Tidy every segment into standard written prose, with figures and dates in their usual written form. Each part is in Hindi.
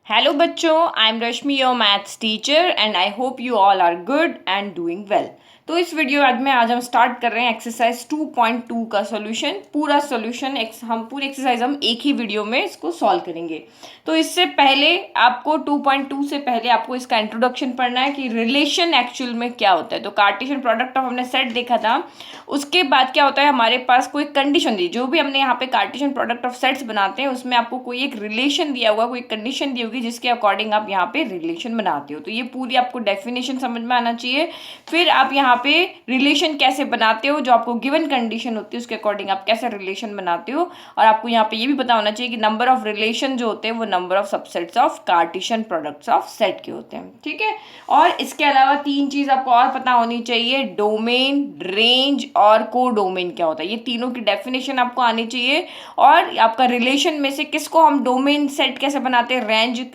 Hello बच्चों, I am Rashmi your maths teacher and I hope you all are good and doing well. तो इस वीडियो आज हम स्टार्ट कर रहे हैं एक्सरसाइज 2.2 का सोल्यूशन। पूरा सोल्यूशन हम पूरी एक्सरसाइज हम एक ही वीडियो में इसको सॉल्व करेंगे। तो इससे पहले आपको 2.2 से पहले आपको इसका इंट्रोडक्शन पढ़ना है कि रिलेशन एक्चुअल में क्या होता है। तो कार्टेशियन प्रोडक्ट ऑफ हमने सेट देखा था, उसके बाद क्या होता है हमारे पास कोई कंडीशन दी, जो भी हमने यहाँ पे कार्टेशियन प्रोडक्ट ऑफ सेट्स बनाते हैं उसमें आपको कोई एक रिलेशन दिया हुआ, कोई कंडीशन दी होगी जिसके अकॉर्डिंग आप यहाँ पे रिलेशन बनाते हो। तो ये पूरी आपको डेफिनेशन समझ में आना चाहिए। फिर आप यहाँ पे रिलेशन कैसे बनाते हो, जो आपको गिवन कंडीशन होती है उसके अकॉर्डिंग आप कैसे रिलेशन बनाते हो। और आपको यहाँ पे ये भी पता होना चाहिए कि नंबर ऑफ रिलेशन जो होते हैं वो number of subsets of Cartesian products of set के होते हैं। ठीक है। और इसके अलावा तीन चीज आपको और पता होनी चाहिए, डोमेन, रेंज और को डोमेन क्या होता है। ये तीनों की डेफिनेशन आपको आनी चाहिए। और आपका रिलेशन में से किसको हम डोमेन सेट कैसे बनाते हैं,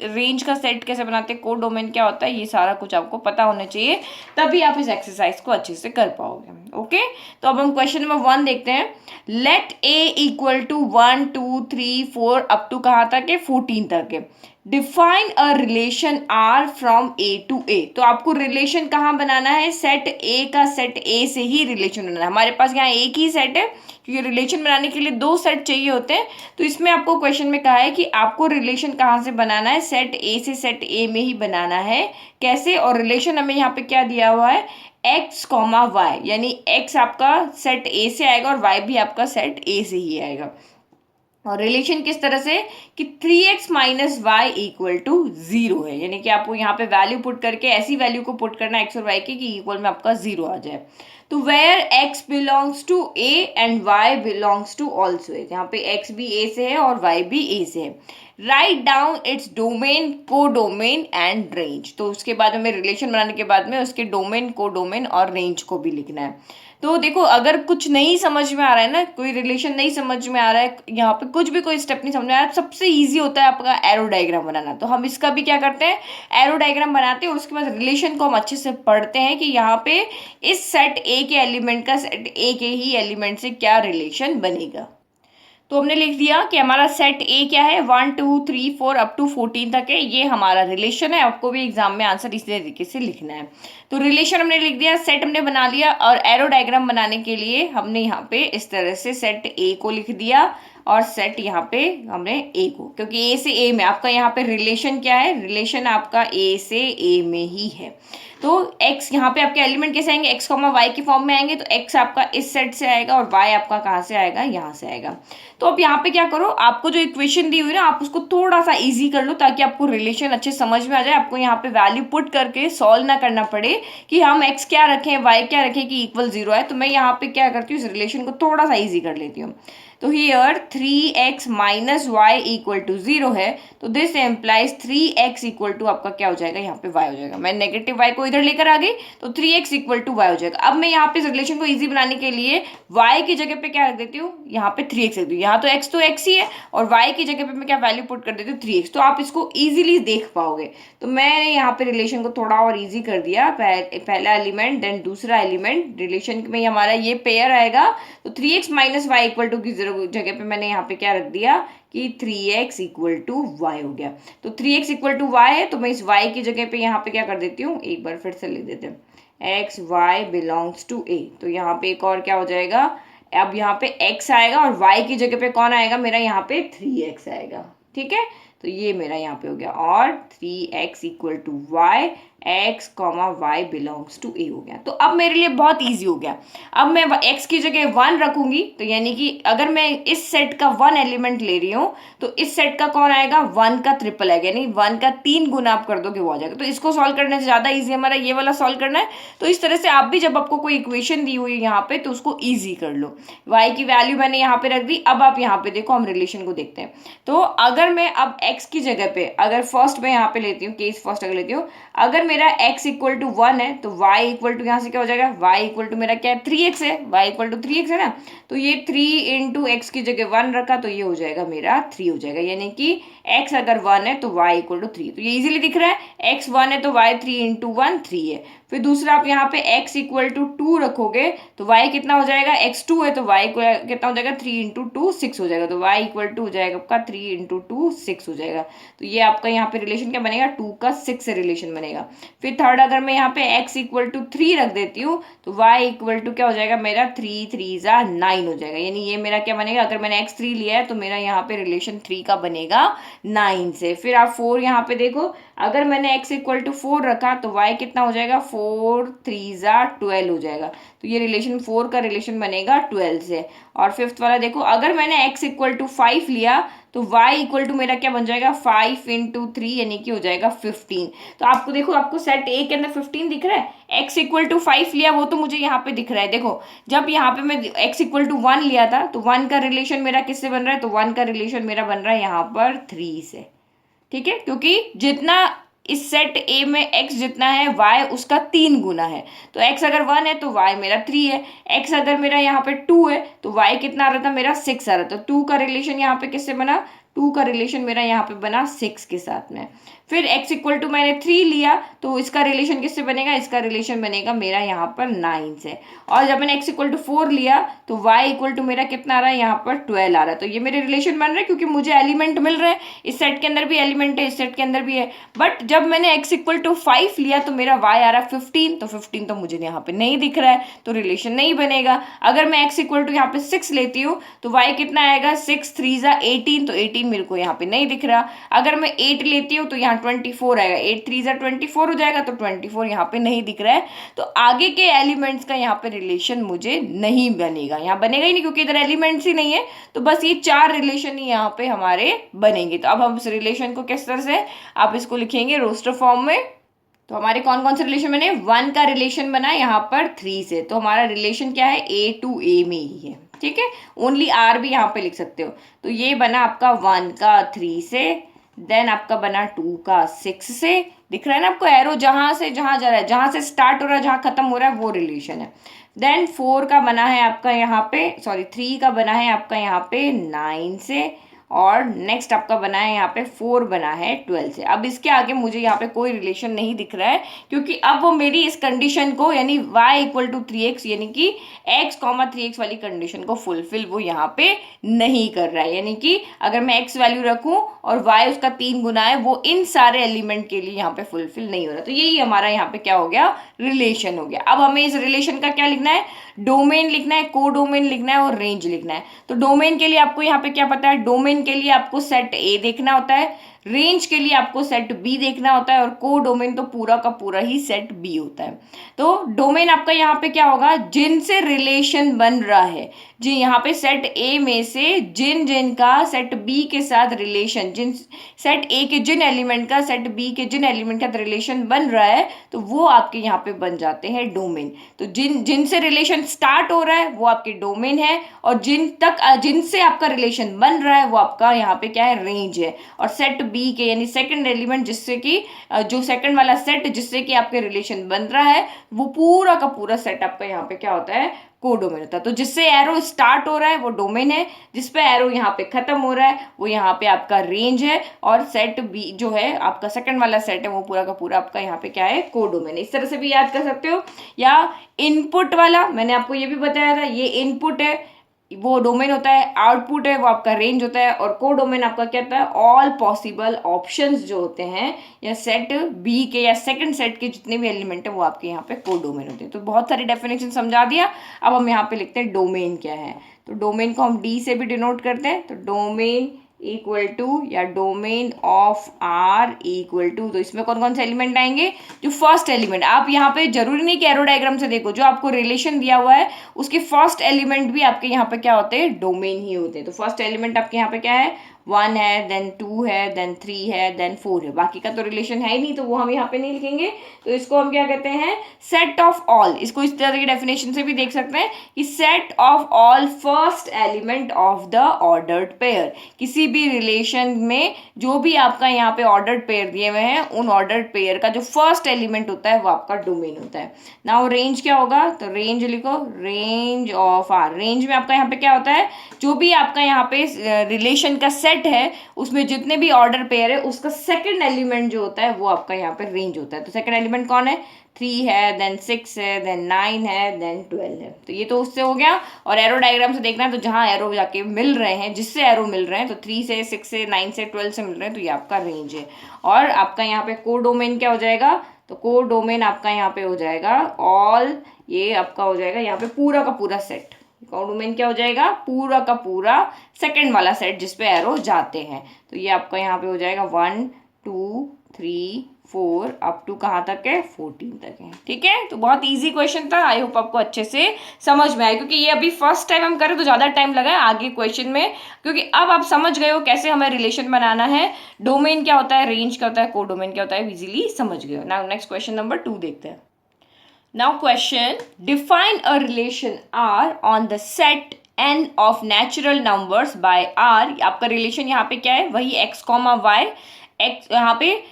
रेंज का सेट कैसे बनाते हैं, को डोमेन क्या होता है, ये सारा कुछ आपको पता होना चाहिए, तभी आप इस एक्सरसाइज को अच्छे से कर पाओगे। ओके। तो अब हम क्वेश्चन नंबर 1 देखते हैं। Let A equal to 1 2 3 4 up to कहाँ तक है, 14 तक है। Define a relation R from A to A. तो आपको रिलेशन कहाँ बनाना है, सेट ए का सेट ए से ही रिलेशन बनाना है। हमारे पास यहाँ एक ही सेट है क्योंकि रिलेशन बनाने के लिए दो सेट चाहिए होते हैं। तो इसमें आपको क्वेश्चन में कहा है कि आपको रिलेशन कहाँ से बनाना है, सेट ए से सेट ए में ही बनाना है। कैसे, और रिलेशन हमें यहाँ पे क्या दिया हुआ है, एक्स कॉमा वाई, यानी एक्स आपका सेट ए से आएगा और वाई भी आपका सेट ए से ही आएगा। और रिलेशन किस तरह से कि 3x minus Y equal to 0 है, यानी कि आपको यहाँ पे वैल्यू पुट करके ऐसी वैल्यू को पुट करना एक्स और वाई की कि इक्वल में आपका 0 आ जाए। तो where x belongs to a and y belongs to also A, यहाँ पे x भी a से है और y भी a से है। राइट डाउन इट्स डोमेन, को डोमेन एंड रेंज। तो उसके बाद हमें रिलेशन बनाने के बाद में उसके डोमेन, को डोमेन और रेंज को भी लिखना है। तो देखो, अगर कुछ नहीं समझ में आ रहा है ना, कोई रिलेशन नहीं समझ में आ रहा है, यहाँ पे कुछ भी कोई स्टेप नहीं समझ में आ रहा है, सबसे इजी होता है आपका एरो डायग्राम बनाना। तो हम इसका भी क्या करते हैं, एरो डायग्राम बनाते हैं और उसके बाद रिलेशन को हम अच्छे से पढ़ते हैं कि यहाँ पे इस सेट ए के एलिमेंट का सेट ए के ही एलिमेंट से क्या रिलेशन बनेगा। तो हमने लिख दिया कि हमारा सेट ए क्या है, 1 2 3 4 अप टू 14 तक है, ये हमारा रिलेशन है। आपको भी एग्जाम में आंसर इसी तरीके से लिखना है। तो रिलेशन हमने लिख दिया, सेट हमने बना लिया, और एरो डायग्राम बनाने के लिए हमने यहाँ पे इस तरह से सेट ए को लिख दिया और सेट यहाँ पे हमने ए को, क्योंकि ए से ए में आपका यहाँ पे रिलेशन क्या है, रिलेशन आपका ए से ए में ही है। तो x यहाँ पे आपके एलिमेंट कैसे आएंगे, x कॉमा वाई की फॉर्म में आएंगे। तो x आपका इस सेट से आएगा और y आपका कहाँ से आएगा, यहाँ से आएगा। तो अब यहाँ पे क्या करो, आपको जो इक्वेशन दी हुई ना आप उसको थोड़ा सा इजी कर लो ताकि आपको रिलेशन अच्छे समझ में आ जाए। आपको यहाँ पे वैल्यू पुट करके सॉल्व ना करना पड़े कि हम x क्या रखें, y क्या रखें कि इक्वल 0 है। तो मैं यहाँ पे क्या करती हूँ, इस रिलेशन को थोड़ा सा ईजी कर लेती हूँ। तो here 3x minus Y equal to 0 है, तो this implies 3x equal to आपका क्या हो जाएगा, यहाँ पे y हो जाएगा। मैं नेगेटिव y को इधर लेकर आ गई तो 3x इक्वल टू y हो जाएगा। अब मैं यहाँ पे इस रिलेशन को इजी बनाने के लिए y की जगह पे क्या रख देती हूँ, यहाँ पे 3x रख दी। यहाँ तो x ही है और y की जगह पे मैं क्या वैल्यू पुट कर देती हूँ, 3x। तो आप इसको इजीली देख पाओगे। तो मैंने यहाँ पे रिलेशन को थोड़ा और इजी कर दिया, पहला एलिमेंट देन दूसरा एलिमेंट, रिलेशन में हमारा ये पेयर आएगा। तो 3x minus Y equal to की जगह पे मैंने यहाँ पे क्या रख दिया कि 3x इक्वल टू वाई हो गया। तो 3x इक्वल टू वाई है, तो मैं इस y की जगह पे यहाँ पे क्या कर देती हूँ, एक बार फिर से लिख देते हैं, x y belongs to a। तो यहाँ पे एक और क्या हो जाएगा, अब यहाँ पे x आएगा और y की जगह पे कौन आएगा, मेरा यहाँ पे 3x आएगा। ठीक है। तो ये मेरा यहाँ पे हो गया, और 3x equal to y, x comma y belongs to A हो गया। तो अब मेरे लिए बहुत इजी हो गया। अब मैं x की जगह 1 रखूंगी, तो यानी कि अगर मैं इस सेट का 1 एलिमेंट ले रही हूँ तो इस सेट का कौन आएगा, 1 का ट्रिपल आएगा, यानी 1 का 3 गुना आप कर दोगे वो आ जाएगा। तो इसको सॉल्व करने से ज्यादा इजी हमारा ये वाला सॉल्व करना है। तो इस तरह से आप भी जब आपको कोई इक्वेशन दी हुई है यहाँ पे तो उसको ईजी कर लो। y की वैल्यू मैंने यहाँ पे रख दी। अब आप यहाँ पे देखो, हम रिलेशन को देखते हैं। तो अगर मैं अब x की जगह पे, अगर फर्स्ट मैं यहाँ पे लेती हूँ, केस फर्स्ट अगर लेती हूँ, अगर मेरा x इक्वल टू 1 है तो y इक्वल टू यहाँ से क्या हो जाएगा, y इक्वल टू मेरा क्या है, 3x है, y इक्वल टू 3x है ना। तो ये 3 इंटू एक्स की जगह 1 रखा तो ये हो जाएगा मेरा 3 हो जाएगा, यानी कि x अगर 1 है तो y इक्वल टू 3, तो ये इजीली दिख रहा है, x 1 है तो y 3 इंटू 1 3 है। फिर दूसरा आप यहाँ पे x इक्वल टू 2 रखोगे तो y कितना हो जाएगा, x 2 है तो y कितना हो जाएगा 3 इंटू 2 6 हो जाएगा, तो y इक्वल टू हो जाएगा आपका 3 इंटू 2 6 हो जाएगा। तो ये आपका यहाँ पे रिलेशन क्या बनेगा, 2 का 6 से रिलेशन बनेगा। फिर थर्ड अगर मैं यहाँ पे x इक्वल टू 3 रख देती हूँ तो y इक्वल टू क्या हो जाएगा मेरा 3 3 जा 9 हो जाएगा, यानी ये मेरा क्या बनेगा, अगर मैंने x 3 लिया है तो मेरा यहाँ पे रिलेशन 3 का बनेगा 9 से। फिर आप 4 यहाँ पे देखो, अगर मैंने x इक्वल टू 4 रखा तो y कितना हो जाएगा 4 3 जा 12 हो जाएगा, तो ये रिलेशन 4 का रिलेशन बनेगा 12 से। और फिफ्थ वाला देखो, अगर मैंने x इक्वल टू 5 लिया तो y इक्वल टू मेरा क्या बन जाएगा 5 इंटू 3 यानी कि हो जाएगा 15। तो आपको देखो, आपको सेट ए के अंदर 15 दिख रहा है, x इक्वल टू 5 लिया वो तो मुझे यहाँ पे दिख रहा है। देखो जब यहाँ पे मैं x इक्वल टू 1 लिया था तो 1 का रिलेशन मेरा किससे बन रहा है, तो 1 का रिलेशन मेरा बन रहा है यहाँ पर 3 से, ठीक है, क्योंकि जितना इस सेट ए में x जितना है y उसका 3 गुना है। तो x अगर 1 है तो y मेरा 3 है, x अगर मेरा यहाँ पे 2 है तो y कितना आ रहा था मेरा 6 आ रहा था। 2 का रिलेशन यहाँ पे किससे बना, 2 का रिलेशन मेरा यहाँ पे बना 6 के साथ में। फिर x इक्वल टू मैंने 3 लिया तो इसका रिलेशन किससे बनेगा, इसका रिलेशन बनेगा मेरा यहाँ पर 9 से। और जब मैंने x इक्वल टू 4 लिया तो y इक्वल टू मेरा कितना आ रहा है यहाँ पर 12 आ रहा है। तो ये मेरे रिलेशन बन रहे हैं क्योंकि मुझे एलिमेंट मिल रहे हैं, इस सेट के अंदर भी एलिमेंट है, इस सेट के अंदर भी है। बट जब मैंने x इक्वल टू 5 लिया तो मेरा y आ रहा है 15, तो 15 तो मुझे यहाँ पे नहीं दिख रहा है, तो रिलेशन नहीं बनेगा। अगर मैं x इक्वल टू यहाँ पे 6 लेती हूँ तो y कितना आएगा 6 3 जा 18, तो 18 मेरे को यहाँ पे नहीं दिख रहा। अगर मैं 8 लेती हूँ तो यहाँ 24 आएगा, 8 3 जा 24 हो जाएगा, तो 24 यहाँ पे नहीं दिख रहा है। तो आगे के एलिमेंट्स का यहाँ पे रिलेशन मुझे नहीं बनेगा, यहाँ बनेगा ही नहीं क्योंकि इधर एलिमेंट्स ही नहीं है। तो बस ये 4 रिलेशन ही यहाँ पे हमारे बनेंगे। तो अब हम इस रिलेशन को किस तरह से आप इसको लिखेंगे रोस्टर फॉर्म में। तो हमारे कौन कौन से रिलेशन बने, 1 का रिलेशन बना यहाँ पर 3 से, तो हमारा रिलेशन क्या है A टू A में ही है, ठीक है, ओनली R भी यहाँ पे लिख सकते हो। तो ये बना आपका 1 का 3 से, देन आपका बना 2 का 6 से, दिख रहा है ना आपको एरो, जहां से जहां जा रहा है, जहां से स्टार्ट हो रहा है जहां खत्म हो रहा है वो रिलेशन है। देन 4 का बना है आपका यहाँ पे, सॉरी 3 का बना है आपका यहाँ पे 9 से, और नेक्स्ट आपका बना है यहाँ पे 4 बना है 12 से। अब इसके आगे मुझे यहाँ पे कोई रिलेशन नहीं दिख रहा है क्योंकि अब वो मेरी इस कंडीशन को यानी y इक्वल टू 3x यानी कि x 3x वाली कंडीशन को फुलफिल वो यहाँ पे नहीं कर रहा है, यानी कि अगर मैं x वैल्यू रखूं और y उसका 3 गुना है वो इन सारे एलिमेंट के लिए यहाँ पे फुलफिल नहीं हो रहा। तो यही हमारा यहाँ पे क्या हो गया, रिलेशन हो गया। अब हमें इस रिलेशन का क्या लिखना है, डोमेन लिखना है, को डोमेन लिखना है और रेंज लिखना है। तो डोमेन के लिए आपको यहाँ पे क्या पता है, डोमेन के लिए आपको सेट ए देखना होता है, रेंज के लिए आपको सेट बी देखना होता है, और को डोमेन तो पूरा का पूरा ही सेट बी होता है। तो डोमेन आपका यहाँ पे क्या होगा, जिनसे रिलेशन बन रहा है, जी यहाँ पे सेट ए में से जिन जिन का सेट बी के साथ रिलेशन, जिन सेट ए के जिन एलिमेंट का सेट बी के जिन एलिमेंट का रिलेशन बन रहा है तो वो आपके यहाँ पे बन जाते हैं डोमेन। तो जिनसे रिलेशन स्टार्ट हो रहा है वो आपके डोमेन है, और जिनसे आपका रिलेशन बन रहा है वो आपका यहाँ पे क्या है, रेंज है। और सेट बी के यानी सेकंड एलिमेंट जिससे कि जो सेकंड वाला सेट जिससे कि आपके रिलेशन बन रहा है वो पूरा का पूरा सेट आपका यहाँ पे क्या होता है, को डोमेन होता है। तो जिससे एरो स्टार्ट हो रहा है वो डोमेन है, जिसपे एरो यहाँ पे खत्म हो रहा है वो यहाँ पे आपका रेंज है, और सेट बी जो है आपका सेकंड वाला सेट है वो पूरा का पूरा आपका यहाँ पे क्या है, को डोमेन है। इस तरह से भी याद कर सकते हो। या इनपुट वाला मैंने आपको ये भी बताया था, ये इनपुट है वो डोमेन होता है, आउटपुट है वो आपका रेंज होता है, और को डोमेन आपका क्या होता है, ऑल पॉसिबल ऑप्शंस जो होते हैं या सेट बी के या सेकंड सेट के जितने भी एलिमेंट है वो आपके यहाँ पे को डोमेन होते हैं। तो बहुत सारी डेफिनेशन समझा दिया। अब हम यहाँ पे लिखते हैं डोमेन क्या है। तो डोमेन को हम डी से भी डिनोट करते हैं, तो डोमेन इक्वल टू या domain of R equal to, तो इसमें कौन कौन से एलिमेंट आएंगे, जो फर्स्ट एलिमेंट, आप यहाँ पे जरूरी नहीं कि एरो डायग्राम से देखो, जो आपको रिलेशन दिया हुआ है उसके फर्स्ट एलिमेंट भी आपके यहाँ पे क्या होते हैं, डोमेन ही होते हैं। तो फर्स्ट एलिमेंट आपके यहाँ पे क्या है, 1 है, देन 2 है, देन 3 है, देन 4 है, बाकी का तो रिलेशन है ही नहीं तो वो हम यहाँ पे नहीं लिखेंगे। तो इसको हम क्या कहते हैं, सेट ऑफ ऑल। इसको इस तरह की डेफिनेशन से भी देख सकते हैं कि set of all first element of the ordered pair. किसी भी रिलेशन में जो भी आपका यहाँ पे ऑर्डर्ड पेयर दिए हुए हैं उन ऑर्डर्ड पेयर का जो फर्स्ट एलिमेंट होता है वो आपका डोमेन होता है। नाउ रेंज क्या होगा, तो रेंज लिखो, रेंज ऑफ आर। रेंज में आपका यहाँ पे क्या होता है, जो भी आपका यहाँ पे रिलेशन का सेट सेट है उसमें जितने भी ऑर्डर पेयर है उसका सेकंड एलिमेंट जो होता है वो आपका यहाँ पे रेंज होता है। तो सेकंड एलिमेंट कौन है, 3 है, देन 6 है, देन 9 है, देन 12 है। तो ये तो उससे हो गया। और एरो डायग्राम से देखना है तो जहां एरो जाके मिल रहे हैं, जिससे एरो मिल रहे हैं, तो 3 से 6 से 9 से 12 से मिल रहे हैं, तो ये आपका रेंज है। और आपका यहाँ पे कोड डोमेन क्या हो जाएगा, तो कोड डोमेन आपका यहाँ पे हो जाएगा ऑल, ये आपका हो जाएगा यहाँ पे पूरा का पूरा सेट। कोड डोमेन क्या हो जाएगा, पूरा का पूरा सेकंड वाला सेट जिसपे एरो जाते हैं। तो ये आपका यहाँ पे हो जाएगा 1 2 3 4 अप टू कहाँ तक है, 14 तक है। ठीक है, तो बहुत इजी क्वेश्चन था। आई होप आपको अच्छे से समझ में आया, क्योंकि ये अभी फर्स्ट टाइम हम करें तो ज्यादा टाइम लगा है आगे क्वेश्चन में, क्योंकि अब आप समझ गए हो कैसे हमें रिलेशन बनाना है, डोमेन क्या होता है, रेंज क्या होता है, कोड डोमेन क्या होता है, इजीली समझ गए हो। नाउ नेक्स्ट क्वेश्चन नंबर 2 देखते हैं। Now question, define a relation R on the set n of natural numbers by r। आपका रिलेशन यहाँ पे क्या है, वही x, y, x यहाँ पे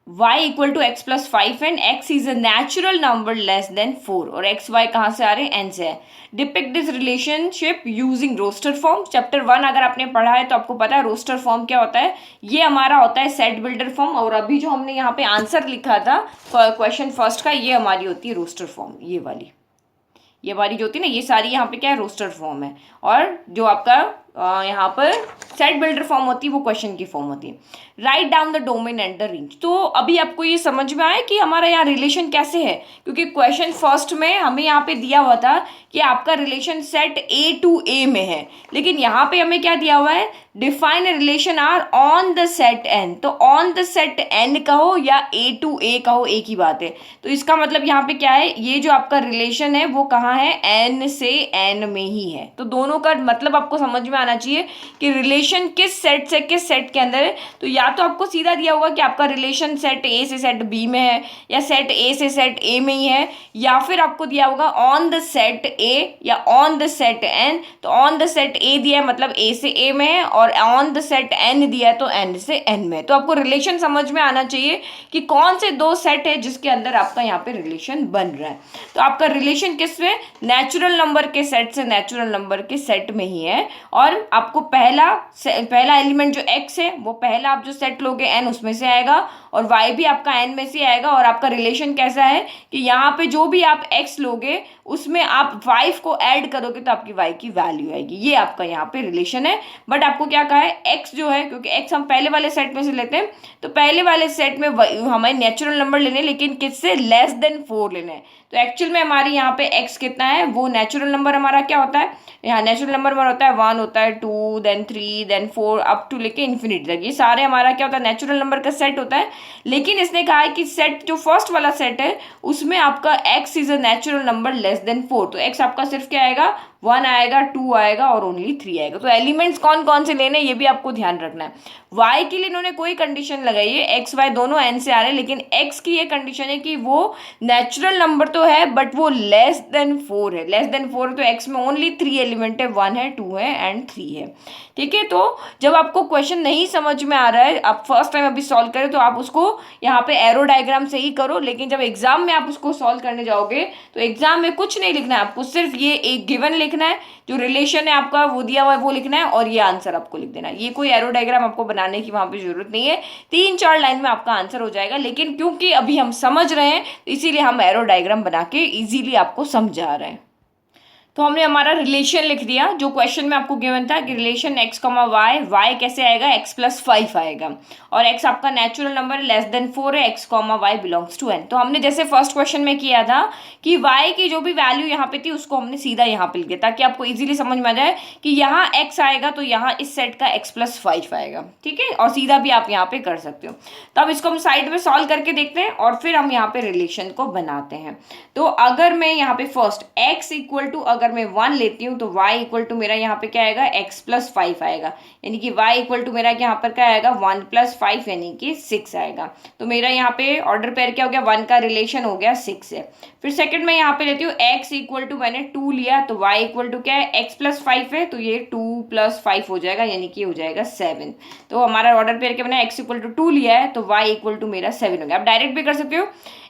y equal to X plus 5 and x is a natural number less than 4, और x y कहाँ से आ रहे हैं, n से है। Depict this relationship using roster form. Chapter 1 अगर आपने पढ़ा है तो आपको पता है रोस्टर फॉर्म क्या होता है, ये हमारा होता है सेट बिल्डर फॉर्म। और अभी जो हमने यहाँ पे आंसर लिखा था क्वेश्चन फर्स्ट का, ये हमारी होती है रोस्टर फॉर्म। ये वाली जो होती है ना, ये सारी यहाँ पे क्या है, रोस्टर फॉर्म है। और जो आपका यहाँ पर सेट बिल्डर फॉर्म होती है वो क्वेश्चन की फॉर्म होती है। Write down the domain and the range. तो अभी आपको ये समझ में आया कि हमारा यहाँ रिलेशन कैसे है, क्योंकि क्वेश्चन फर्स्ट में हमें यहाँ पे दिया हुआ था कि आपका रिलेशन सेट ए टू ए में है, लेकिन यहाँ पे हमें क्या दिया हुआ है, define a relation R on the set N. तो ऑन द सेट एन कहो या ए टू ए कहो, एक ही बात है। तो इसका मतलब यहाँ पे क्या है, ये जो आपका रिलेशन है वो कहाँ है, एन से एन में ही है। तो दोनों का मतलब आपको समझ में आना चाहिए कि रिलेशन किस सेट से किस सेट के अंदर है। तो या तो आपको सीधा दिया होगा कि आपका रिलेशन सेट ए से सेट बी में है, या सेट ए से सेट ए में ही है, या फिर आपको दिया होगा ऑन द सेट ए या ऑन द सेट एन। तो ऑन द सेट ए दिया है मतलब ए से ए में है, और ऑन द सेट एन दिया है तो एन से एन में। तो आपको रिलेशन समझ में आना चाहिए कि कौन से दो सेट है जिसके अंदर आपका यहाँ पे रिलेशन बन रहा है। तो आपका रिलेशन किस में, नेचुरल नंबर के सेट से नेचुरल नंबर के सेट में ही है। और आपको पहला एलिमेंट जो x है वो पहला आप जो सेट लोगे n उसमें से आएगा, और y भी आपका n में से आएगा। और आपका रिलेशन कैसा है कि यहाँ पे जो भी आप x लोगे उसमें आप 5 को ऐड करोगे तो आपकी y की वैल्यू आएगी। ये आपका यहाँ पे रिलेशन है। बट आपको क्या कहा है, x जो है, क्योंकि x हम पहले वाले सेट में से लेते हैं, तो पहले वाले सेट में हमें नेचुरल नंबर लेने, लेकिन किससे, लेस देन 4 लेने हैं। तो एक्चुअल में हमारी यहाँ पे x कितना है, वो नेचुरल नंबर हमारा क्या होता है, यहाँ नेचुरल नंबर हमारा होता है 1, होता है 2, देन 3, देन 4 अप टू लेके इन्फिनिटी तक। ये सारे हमारा क्या होता है, नेचुरल नंबर का सेट होता है। लेकिन इसने कहा है कि सेट जो फर्स्ट वाला सेट है उसमें आपका x is a natural number less than 4। तो x आपका सिर्फ क्या आएगा, 1 आएगा, 2 आएगा और ओनली 3 आएगा। तो एलिमेंट्स कौन कौन से लेने ये भी आपको ध्यान रखना है। y के लिए इन्होंने कोई कंडीशन लगाई है, x y दोनों n से आ रहे हैं, लेकिन x की ये कंडीशन है कि वो नेचुरल नंबर तो है बट वो लेस देन 4 है। लेस देन 4 तो x में ओनली 3 एलिमेंट है, 1 है, 2 है एंड 3 है। ठीक है, तो जब आपको क्वेश्चन नहीं समझ में आ रहा है, आप फर्स्ट टाइम अभी सॉल्व करें, तो आप उसको यहाँ पे एरो डायग्राम से ही करो। लेकिन जब एग्जाम में आप उसको सॉल्व करने जाओगे तो एग्जाम में कुछ नहीं लिखना है, आपको सिर्फ ये एक गिवन लिखना है, जो रिलेशन है आपका वो दिया हुआ है वो लिखना है, और ये आंसर आपको लिख देना है। ये कोई एरो डायग्राम आपको बनाने की वहां पे जरूरत नहीं है, 3-4 लाइन में आपका आंसर हो जाएगा। लेकिन क्योंकि अभी हम समझ रहे हैं इसीलिए हम एरो डायग्राम बना के इजीली आपको समझा रहे हैं। तो हमने हमारा रिलेशन लिख दिया, जो क्वेश्चन में आपको गिवन था कि रिलेशन x, y, y कैसे आएगा, x प्लस 5 आएगा, और x आपका नेचुरल नंबर लेस देन 4 है, x, y belongs to n। तो हमने जैसे फर्स्ट क्वेश्चन में किया था कि y की जो भी वैल्यू यहाँ पे थी उसको हमने सीधा यहाँ पे लिख दिया, ताकि आपको इजीली समझ में आ जाए कि यहाँ x आएगा तो यहाँ इस सेट का x प्लस 5 आएगा। ठीक है, और सीधा भी आप यहाँ पे कर सकते हो। तो अब इसको हम साइड में सॉल्व करके देखते हैं और फिर हम यहाँ पे रिलेशन को बनाते हैं। तो अगर मैं यहाँ पे फर्स्ट x इक्वल टू अगर मैं 1 लेती हूँ तो y इक्वल टू मेरा यहाँ पे क्या आएगा, x प्लस 5 आएगा, यानी कि y इक्वल टू मेरा यहाँ पर क्या आएगा, 1 प्लस 5 यानी कि 6 आएगा। तो मेरा यहाँ पे ऑर्डर पेयर क्या हो गया, 1 का रिलेशन हो गया 6 है। फिर सेकंड में यहाँ पे लेती हूँ x इक्वल टू मैंने 2 लिया, तो y इक्वल टू क्या है, x प्लस 5 है, तो ये 2 प्लस 5 हो जाएगा, यानी कि हो जाएगा 7। तो हमारा ऑर्डर पेयर क्या बना, x इक्वल टू 2 लिया है तो y इक्वल टू मेरा 7 हो गया। आप डायरेक्ट भी कर सकते हो,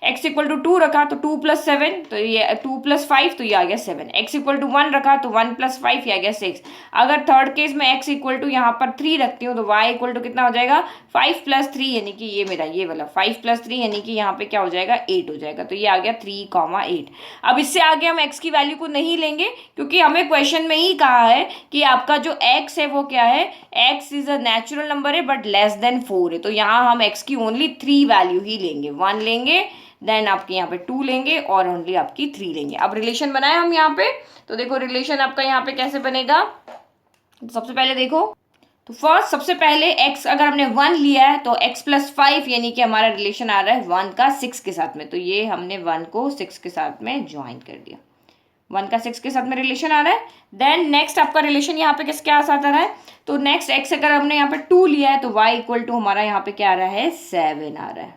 x इक्वल टू 2 रखा तो 2 प्लस 7, तो ये 2 प्लस 5 तो ये आ गया 7, x इक्वल टू 1 रखा तो 1 प्लस 5 ये आ गया 6। अगर थर्ड केस में x इक्वल टू यहाँ पर 3 रखती हूँ तो y इक्वल टू कितना हो जाएगा 5 प्लस 3 यानी कि ये मेरा ये वाला 5 प्लस 3 यानी कि यहाँ पे क्या हो जाएगा 8 हो जाएगा। तो ये आ गया 3,8। अब इससे आगे हम x की वैल्यू को नहीं लेंगे क्योंकि हमें क्वेश्चन में ही कहा है कि आपका जो x है वो क्या है, x is a natural number है बट लेस देन 4 है। तो यहाँ हम x की ओनली 3 वैल्यू ही लेंगे, 1 लेंगे, देन आपके यहाँ पे 2 लेंगे और ओनली आपकी 3 लेंगे। अब रिलेशन बनाए हम यहाँ पे, तो देखो रिलेशन आपका यहाँ पे कैसे बनेगा। तो सबसे पहले देखो, तो फर्स्ट सबसे पहले x अगर हमने 1 लिया है तो x प्लस 5 यानी कि हमारा रिलेशन आ रहा है 1 का 6 के साथ में। तो ये हमने 1 को 6 के साथ में ज्वाइन कर दिया, 1 का 6 के साथ में रिलेशन आ रहा है। देन नेक्स्ट आपका रिलेशन यहाँ पे किसके साथ आ रहा है, तो नेक्स्ट x अगर हमने यहाँ पे 2 लिया है तो y इक्वल टू हमारा यहाँ पे क्या आ रहा है 7 आ रहा है,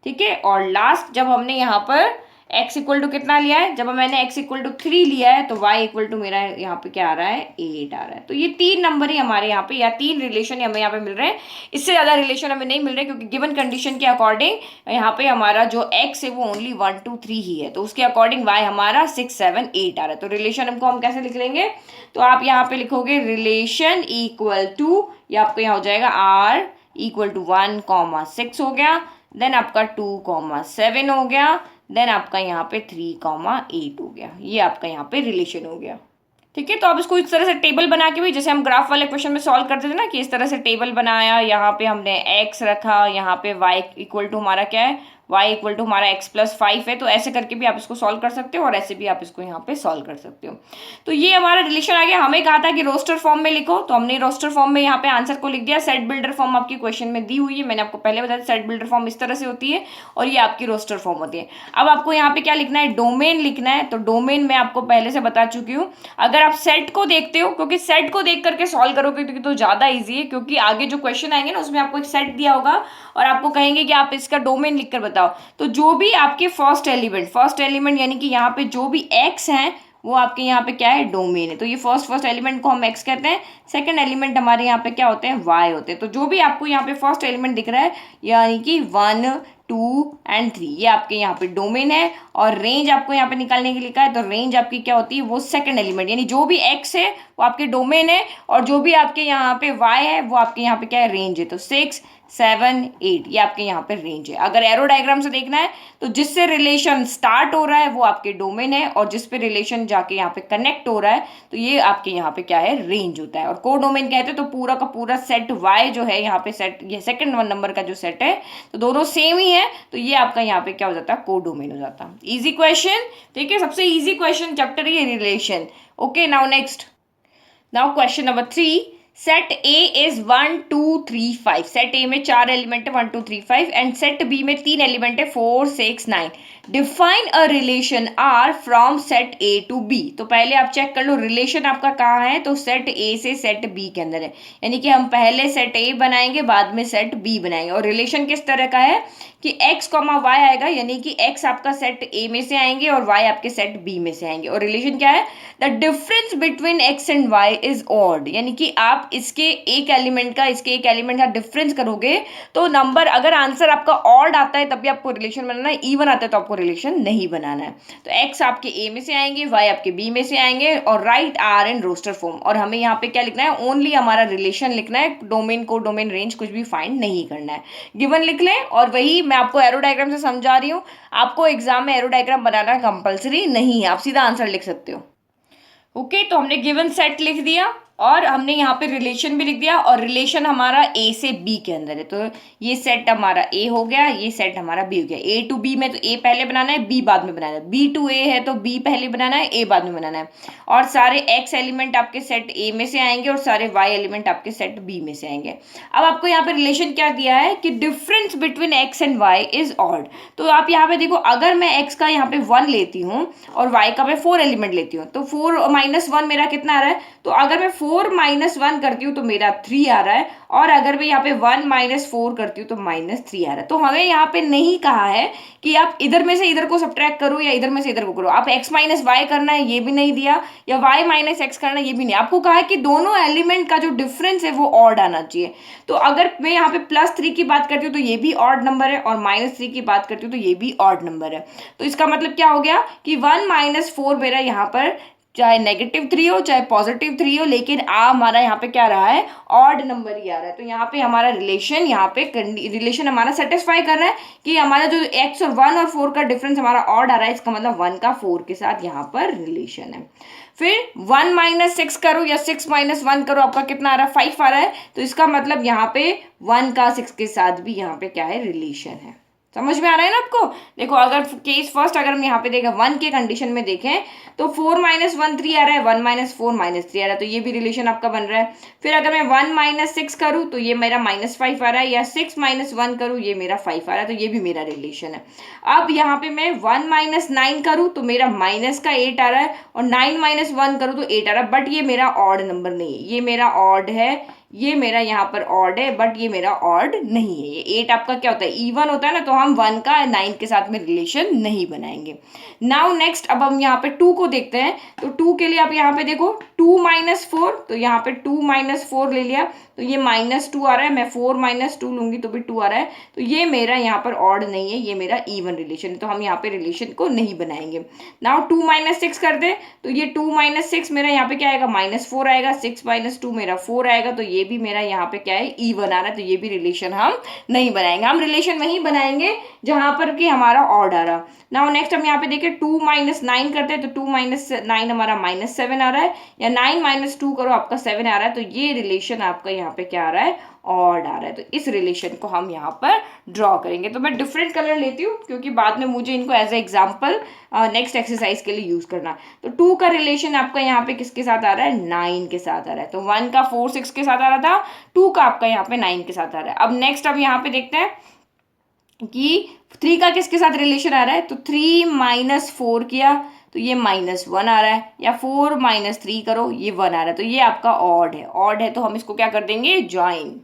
ठीक है। और लास्ट जब हमने यहाँ पर x इक्वल टू कितना लिया है, जब मैंने x इक्वल टू 3 लिया है तो y इक्वल टू मेरा यहाँ पे क्या आ रहा है 8 आ रहा है। तो ये 3 नंबर ही हमारे यहाँ पे या 3 रिलेशन हमें यहाँ पे मिल रहे हैं, इससे ज़्यादा रिलेशन हमें नहीं मिल रहे क्योंकि गिवन कंडीशन के अकॉर्डिंग यहाँ पे हमारा जो x है वो ओनली 1 2 3 ही है। तो उसके अकॉर्डिंग y हमारा 6 7 8 आ रहा है। तो रिलेशन हमको हम कैसे लिख लेंगे, तो आप यहाँ पे लिखोगे रिलेशन इक्वल टू, ये आपको यहाँ हो जाएगा r इक्वल टू 1,6 हो गया, देन आपका 2,7 हो गया, देन आपका यहाँ पे 3,8 हो गया। ये आपका यहाँ पे रिलेशन हो गया, ठीक है। तो आप इसको इस तरह से टेबल बना के भी, जैसे हम ग्राफ वाले क्वेश्चन में सॉल्व करते थे ना कि इस तरह से टेबल बनाया, यहाँ पे हमने x रखा, यहाँ पे y इक्वल टू हमारा क्या है, y इक्वल टू हमारा x प्लस 5 है। तो ऐसे करके भी आप इसको सॉल्व कर सकते हो और ऐसे भी आप इसको यहाँ पे सॉल्व कर सकते हो। तो ये हमारा रिलेशन आ गया। हमें कहा था कि रोस्टर फॉर्म में लिखो, तो हमने रोस्टर फॉर्म में यहाँ पे आंसर को लिख दिया। सेट बिल्डर फॉर्म आपकी क्वेश्चन में दी हुई है, मैंने आपको पहले बताया सेट बिल्डर फॉर्म इस तरह से होती है और ये आपकी रोस्टर फॉर्म होती है। अब आपको यहाँ पे क्या लिखना है, डोमेन लिखना है। तो डोमेन मैं आपको पहले से बता चुकी हूँ। अगर आप सेट को देखते हो, क्योंकि सेट को देख करके सॉल्व करोगे तो ज्यादा ईजी है, क्योंकि आगे जो क्वेश्चन आएंगे ना उसमें आपको एक सेट दिया होगा और आपको कहेंगे कि आप इसका डोमेन लिखकर बताओ। तो जो भी आपके फर्स्ट एलिमेंट यानी कि यहाँ पे जो भी x है वो आपके यहाँ पे क्या है, डोमेन है। तो ये फर्स्ट एलिमेंट को हम x कहते हैं, सेकंड एलिमेंट हमारे यहाँ पे क्या होते हैं, y होते हैं। तो जो भी आपको यहाँ पे फर्स्ट एलिमेंट दिख रहा है यानी कि 1 2 एंड 3 ये आपके यहाँ पे डोमेन है। और रेंज आपको यहाँ पे निकालने के लिए कहा है, तो रेंज आपकी क्या होती है, वो सेकंड एलिमेंट यानी जो भी x है वो आपके डोमेन है और जो भी आपके यहाँ पे y है वो आपके यहाँ पे क्या है, रेंज है। तो 6 7 8 ये आपके यहाँ पे रेंज है। अगर एरो डायग्राम से देखना है तो जिससे रिलेशन स्टार्ट हो रहा है वो आपके डोमेन है और जिस पे रिलेशन जाके यहाँ पे कनेक्ट हो रहा है तो ये आपके यहाँ पे क्या है, रेंज होता है। और को डोमेन कहते हैं तो पूरा का पूरा सेट y जो है यहाँ पे सेट, ये सेकंड 1 नंबर का जो सेट है तो दोनों सेम ही है, तो ये आपका यहाँ पे क्या हो जाता है, को डोमेन हो जाता है। इजी क्वेश्चन, ठीक है, सबसे इजी क्वेश्चन चैप्टर ये relation. Okay, now next, now question number 3। Set A is 1 2 3 5। Set A में 4 एलिमेंट है 1 2 3 5 एंड सेट B में 3 एलिमेंट है 4 6 9। Define a relation R from set A to B। तो पहले आप चेक कर लो रिलेशन आपका कहाँ है, तो सेट A से सेट B के अंदर है, यानी कि हम पहले सेट A बनाएंगे बाद में सेट B बनाएंगे। और रिलेशन किस तरह का है कि x, y आएगा, यानी कि x आपका सेट A में से आएंगे और y आपके सेट B में से आएंगे। और रिलेशन क्या है, the difference between x and y is odd, यानी कि आप इसके एक एलिमेंट का इसके एक एलिमेंट का डिफरेंस करोगे तो नंबर, अगर आंसर आपका ऑड आता है तब भी आपको रिलेशन बनाना है, इवन आता है तो आपको रिलेशन नहीं बनाना है। तो x आपके A में से आएंगे, y आपके B में से आएंगे और write R in roster form. और हमें यहाँ पे क्या लिखना है, ओनली हमारा रिलेशन लिखना है, डोमेन को डोमेन रेंज कुछ भी फाइंड नहीं करना है। गिवन लिख लें और वही मैं आपको एरो डायग्राम से समझा रही हूँ, आपको एग्जाम में एरो डायग्राम बनाना कंपलसरी नहीं है, आप सीधा आंसर लिख सकते हो। ओके, तो हमने गिवन सेट लिख दिया और हमने यहाँ पे रिलेशन भी लिख दिया और रिलेशन हमारा A से B के अंदर है। तो ये सेट हमारा A हो गया, ये सेट हमारा B हो गया। A टू B में तो A पहले बनाना है, B बाद में बनाना है। B टू A है तो B पहले बनाना है, A बाद में बनाना है। और सारे X एलिमेंट आपके सेट A में से आएंगे और सारे Y एलिमेंट आपके सेट B में से आएंगे। अब आपको यहाँ पे रिलेशन क्या दिया है कि difference between X and Y is odd. तो आप यहाँ पे देखो, अगर मैं X का यहाँ पे 1 लेती हूँ और Y का मैं 4 एलिमेंट लेती हूँ तो 4 - 1 मेरा कितना आ रहा है, तो अगर मैं 4 - 1 करती हूँ तो मेरा 3 आ रहा है और अगर मैं यहाँ पे 1 - 4 करती हूँ तो -3 आ रहा है। तो हमें यहाँ पे नहीं कहा है कि आप इधर में से इधर को सब्ट्रैक्ट करो या इधर में से इधर को करो, आप x - y करना है ये भी नहीं दिया या y - x करना है ये भी नहीं, आपको कहा है कि दोनों एलिमेंट का जो डिफरेंस है वो ऑड आना चाहिए। तो अगर मैं यहाँ पे +3 की बात करती हूँ तो ये भी ऑड नंबर है और -3 की बात करती हूँ तो ये भी ऑड नंबर है। तो इसका मतलब क्या हो गया कि 1 - 4 मेरा यहाँ पर चाहे -3 हो चाहे +3 हो, लेकिन हमारा यहाँ पे क्या रहा है, ऑड नंबर ही आ रहा है। तो यहाँ पे हमारा रिलेशन, यहाँ पे रिलेशन हमारा सेटिस्फाई कर रहा है कि हमारा जो x और 1 और 4 का डिफरेंस हमारा ऑड आ रहा है, इसका मतलब 1 का 4 के साथ यहाँ पर रिलेशन है। फिर 1 - 6 करो या 6 - 1 करो, आपका कितना आ रहा है, 5 आ रहा है। तो इसका मतलब यहाँ पे 1 का 6 के साथ भी यहाँ पे क्या है, रिलेशन है। समझ में आ रहा है ना आपको। देखो अगर केस फर्स्ट अगर हम यहाँ पे देखें 1 के कंडीशन में देखें तो 4 - 1 3 आ रहा है, 1 - 4 -3 आ रहा है, तो ये भी रिलेशन आपका बन रहा है। फिर अगर मैं 1 - 6 करूँ तो ये मेरा -5 आ रहा है, या 6 - 1 करूँ ये मेरा 5 आ रहा है, तो ये भी मेरा रिलेशन है। अब यहाँ पे मैं 1 - 9 करूँ तो मेरा माइनस का 8 आ रहा है, और 9 - 1 करूँ तो 8 आ रहा है, बट ये मेरा ऑड नंबर नहीं है, ये मेरा ऑड है, ये मेरा यहाँ पर ऑड है, बट ये मेरा ऑड नहीं है। ये 8 आपका क्या होता है, इवन होता है ना, तो हम 1 का 9 के साथ में रिलेशन नहीं बनाएंगे। नाउ नेक्स्ट अब हम यहाँ पे 2 को देखते हैं। तो 2 के लिए आप यहाँ पे देखो 2 - 4, तो यहाँ पे 2 - 4 ले लिया, तो ये -2 आ रहा है, मैं 4 - 2 लूंगी तो भी 2 आ रहा है, तो ये मेरा यहाँ पर ऑड नहीं है, ये मेरा इवन रिलेशन है, तो हम यहाँ पे रिलेशन को नहीं बनाएंगे। नाउ 2 - 6 कर दे, तो ये 2 - 6 मेरा यहाँ पे क्या आएगा, -4 आएगा, 6 - 2 मेरा 4 आएगा, तो ये भी मेरा यहाँ पे क्या है, इवन आ रहा है, तो ये भी रिलेशन हम नहीं बनाएंगे। हम रिलेशन वहीं बनाएंगे जहां पर कि हमारा ऑड आ रहा। नाउ नेक्स्ट हम यहाँ पे देखें 2 - 9 करते हैं, तो 2 - 9 हमारा -7 आ रहा है, या 9 - 2 करो आपका 7 आ रहा है, तो ये रिलेशन आपका यहाँ पे क्या आ रहा है, ऑड आ रहा है। तो इस रिलेशन को हम यहाँ पर ड्रॉ करेंगे। तो मैं डिफरेंट कलर लेती हूँ क्योंकि बाद में मुझे इनको as a example next exercise के लिए यूज करना। तो 2 का रिलेशन आपका यहाँ पे किसके साथ आ रहा है, 9 के साथ आ रहा है। तो 1 का 4 6 के साथ आ रहा था, 2 का आपका यहाँ पे 9 के साथ आ रहा है। अब नेक्स्ट अब यहाँ पे देखते हैं कि 3 का किसके साथ रिलेशन आ रहा है, तो 3 - 4 किया तो ये -1 आ रहा है, या 4 - 3 करो ये 1 आ रहा है, तो ये आपका ऑड है। ऑड है तो हम इसको क्या कर देंगे, ज्वाइन।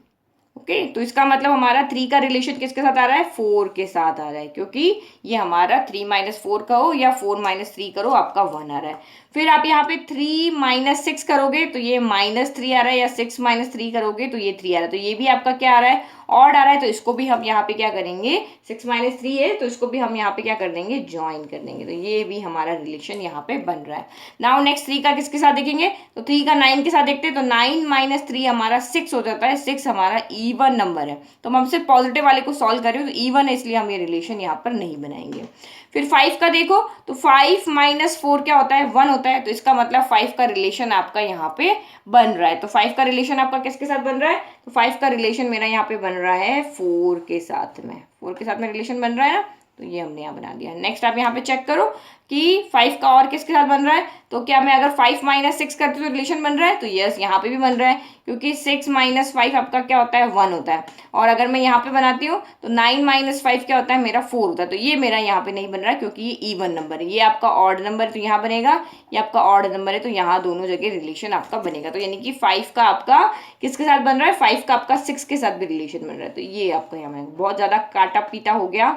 ओके, तो इसका मतलब हमारा 3 का रिलेशन किसके साथ आ रहा है, 4 के साथ आ रहा है, क्योंकि ये हमारा 3 - 4 कहो या 4 - 3 करो आपका 1 आ रहा है। फिर आप यहाँ पे 3 - 6 करोगे तो ये -3 आ रहा है, या 6 - 3 करोगे तो ये 3 आ रहा है, तो ये भी आपका क्या आ रहा है, ऑड आ रहा है। तो इसको भी हम यहाँ पे क्या करेंगे, 6 - 3 है तो इसको भी हम यहाँ पे क्या कर देंगे, ज्वाइन कर देंगे, तो ये भी हमारा रिलेशन यहाँ पे बन रहा है। नाउ नेक्स्ट 3 का किसके साथ देखेंगे, तो 3 का 9 के साथ देखते हैं, तो 9 - 3 हमारा 6 हो जाता है, 6 हमारा इवन नंबर है, तो हम सिर्फ पॉजिटिव वाले को सॉल्व कर रहे हो, तो इवन है इसलिए हम ये रिलेशन यहाँ पर नहीं बनाएंगे। फिर 5 का देखो, तो 5 - 4 क्या होता है, 1 होता है, तो इसका मतलब 5 का रिलेशन आपका यहाँ पे बन रहा है। तो 5 का रिलेशन आपका किसके साथ बन रहा है, तो 5 का रिलेशन मेरा यहाँ पे बन रहा है 4 के साथ में, 4 के साथ में रिलेशन बन रहा है ना, तो ये हमने यहाँ बना दिया। नेक्स्ट आप यहाँ पे चेक करो कि 5 का और किसके साथ बन रहा है, तो क्या मैं अगर 5 - 6 करती हूँ तो रिलेशन बन रहा है, तो यस यहाँ पे भी बन रहा है, क्योंकि 6 - 5 आपका क्या होता है, 1 होता है। और अगर मैं यहाँ पे बनाती हूँ तो 9 - 5 क्या होता है, मेरा 4 होता है, तो ये मेरा यहाँ पे नहीं बन रहा है क्योंकि ये इवन नंबर है। ये आपका ऑड नंबर है तो यहाँ बनेगा, ये आपका ऑड नंबर है तो यहाँ दोनों जगह रिलेशन आपका बनेगा। तो यानी कि 5 का आपका किसके साथ बन रहा है, 5 का आपका 6 के साथ भी रिलेशन बन रहा है। तो ये आपका यहाँ बहुत ज्यादा काटा पीटा हो गया,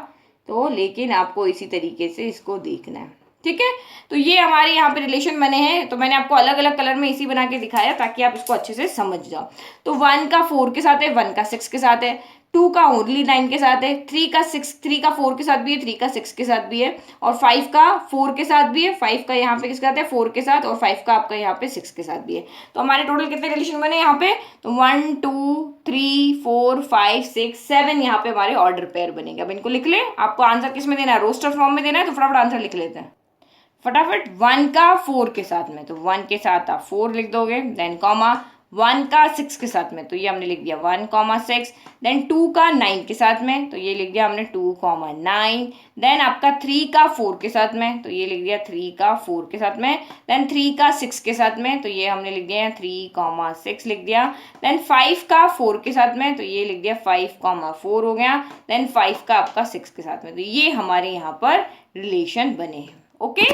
तो लेकिन आपको इसी तरीके से इसको देखना है, ठीक है। तो ये हमारे यहाँ पे रिलेशन बने हैं, तो मैंने आपको अलग अलग कलर में इसी बना के दिखाया ताकि आप इसको अच्छे से समझ जाओ। तो 1 का 4 के साथ है, 1 का 6 के साथ है, 2 का ओनली 9 के साथ है, 3 का 4 के साथ भी है, 3 का 6 के साथ भी है, और 5 का 4 के साथ भी है, 5 का यहाँ पे किसके साथ है, 4 के साथ, और 5 का आपका यहाँ पे 6 के साथ भी है। तो हमारे टोटल कितने रिलेशन बने यहाँ पे, तो 1 2 3 4 5 6 7 यहाँ पे हमारे ऑर्डर पेयर बनेंगे। अब इनको लिख ले, आपको आंसर किस में देना है, रोस्टर फॉर्म में देना है, तो फटाफट आंसर लिख लेते हैं फटाफट। 1 का 4 के साथ में, तो 1 के साथ आप 4 लिख दोगे, देन कॉमा 1 का 6 के साथ में, तो ये हमने लिख दिया 1,6, देन 2 का 9 के साथ में, तो ये लिख दिया हमने 2,9, देन आपका 3 का 4 के साथ में, तो ये लिख दिया 3 का 4 के साथ में, देन 3 का 6 के साथ में, तो ये हमने लिख दिया 3,6 लिख दिया, देन 5 का 4 के साथ में, तो ये लिख दिया 5,4 हो गया, देन 5 का आपका 6 के साथ में, तो ये हमारे यहाँ पर रिलेशन बने हैं। ओके,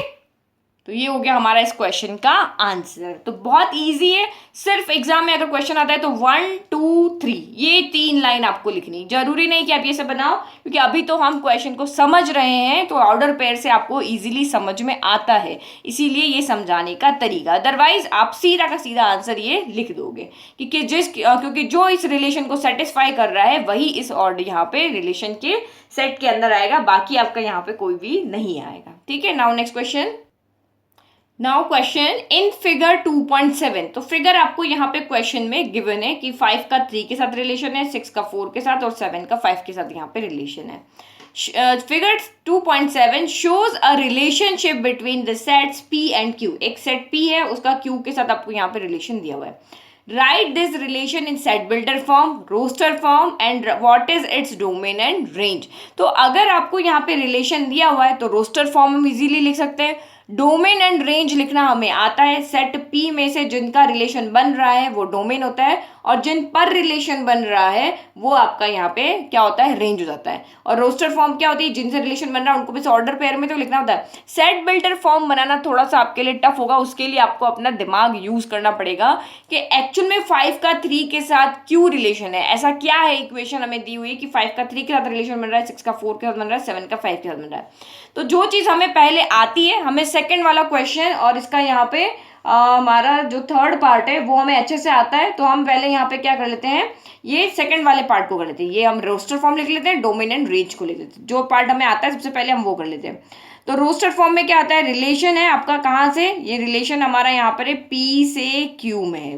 तो ये हो गया हमारा इस क्वेश्चन का आंसर। तो बहुत इजी है, सिर्फ एग्जाम में अगर क्वेश्चन आता है तो 1 2 3 ये 3 लाइन आपको लिखनी, जरूरी नहीं कि आप ये सब बनाओ, क्योंकि अभी तो हम क्वेश्चन को समझ रहे हैं, तो ऑर्डर पेयर से आपको इजीली समझ में आता है, इसीलिए ये समझाने का तरीका। अदरवाइज आप सीधा का सीधा आंसर ये लिख दोगे क्योंकि जो इस रिलेशन को सेटिस्फाई कर रहा है वही इस ऑर्डर यहाँ पे रिलेशन के सेट के अंदर आएगा, बाकी आपका यहाँ पे कोई भी नहीं आएगा। ठीक है, now next question. Now question in figure 2.7। तो फिगर आपको यहाँ पे क्वेश्चन में गिवन है कि 5 का 3 के साथ रिलेशन है, 6 का 4 के साथ और 7 का 5 के साथ यहाँ पे रिलेशन है। Figure 2.7 shows a relationship between the sets P and Q। एक सेट P है, उसका Q के साथ आपको यहाँ पे रिलेशन दिया हुआ है। Write this relation in set builder form, roster form and what is its domain and range. तो अगर आपको यहाँ पे रिलेशन दिया हुआ है तो रोस्टर फॉर्म हम इजीली लिख सकते हैं। डोमेन एंड रेंज लिखना हमें आता है। सेट P में से जिनका रिलेशन बन रहा है वो डोमेन होता है और जिन पर रिलेशन बन रहा है वो आपका यहाँ पे क्या होता है, रेंज हो जाता है। और रोस्टर फॉर्म क्या होती है, जिनसे रिलेशन बन रहा है उनको बस ऑर्डर पेयर में तो लिखना होता है। सेट बिल्डर फॉर्म बनाना थोड़ा सा आपके लिए टफ होगा, उसके लिए आपको अपना दिमाग यूज करना पड़ेगा कि एक्चुअल में 5 का 3 के साथ क्यों रिलेशन है। ऐसा क्या है, इक्वेशन हमें दी हुई है कि 5 का 3 के साथ रिलेशन बन रहा है, 6 का 4 के साथ बन रहा है, 7 का 5 के साथ बन रहा है। तो जो चीज हमें पहले आती है, हमें सेकंड वाला क्वेश्चन और इसका यहाँ पे हमारा जो थर्ड पार्ट है वो हमें अच्छे से आता है। तो हम पहले यहाँ पे क्या कर लेते हैं, ये सेकंड वाले पार्ट को कर लेते हैं। ये हम रोस्टर फॉर्म लिख लेते हैं, डोमेन एंड रेंज को लिख लेते हैं। जो पार्ट हमें आता है सबसे पहले हम वो कर लेते हैं। तो रोस्टर फॉर्म में क्या आता है, रिलेशन है आपका कहाँ से, ये रिलेशन हमारा यहाँ पर है P से Q में है।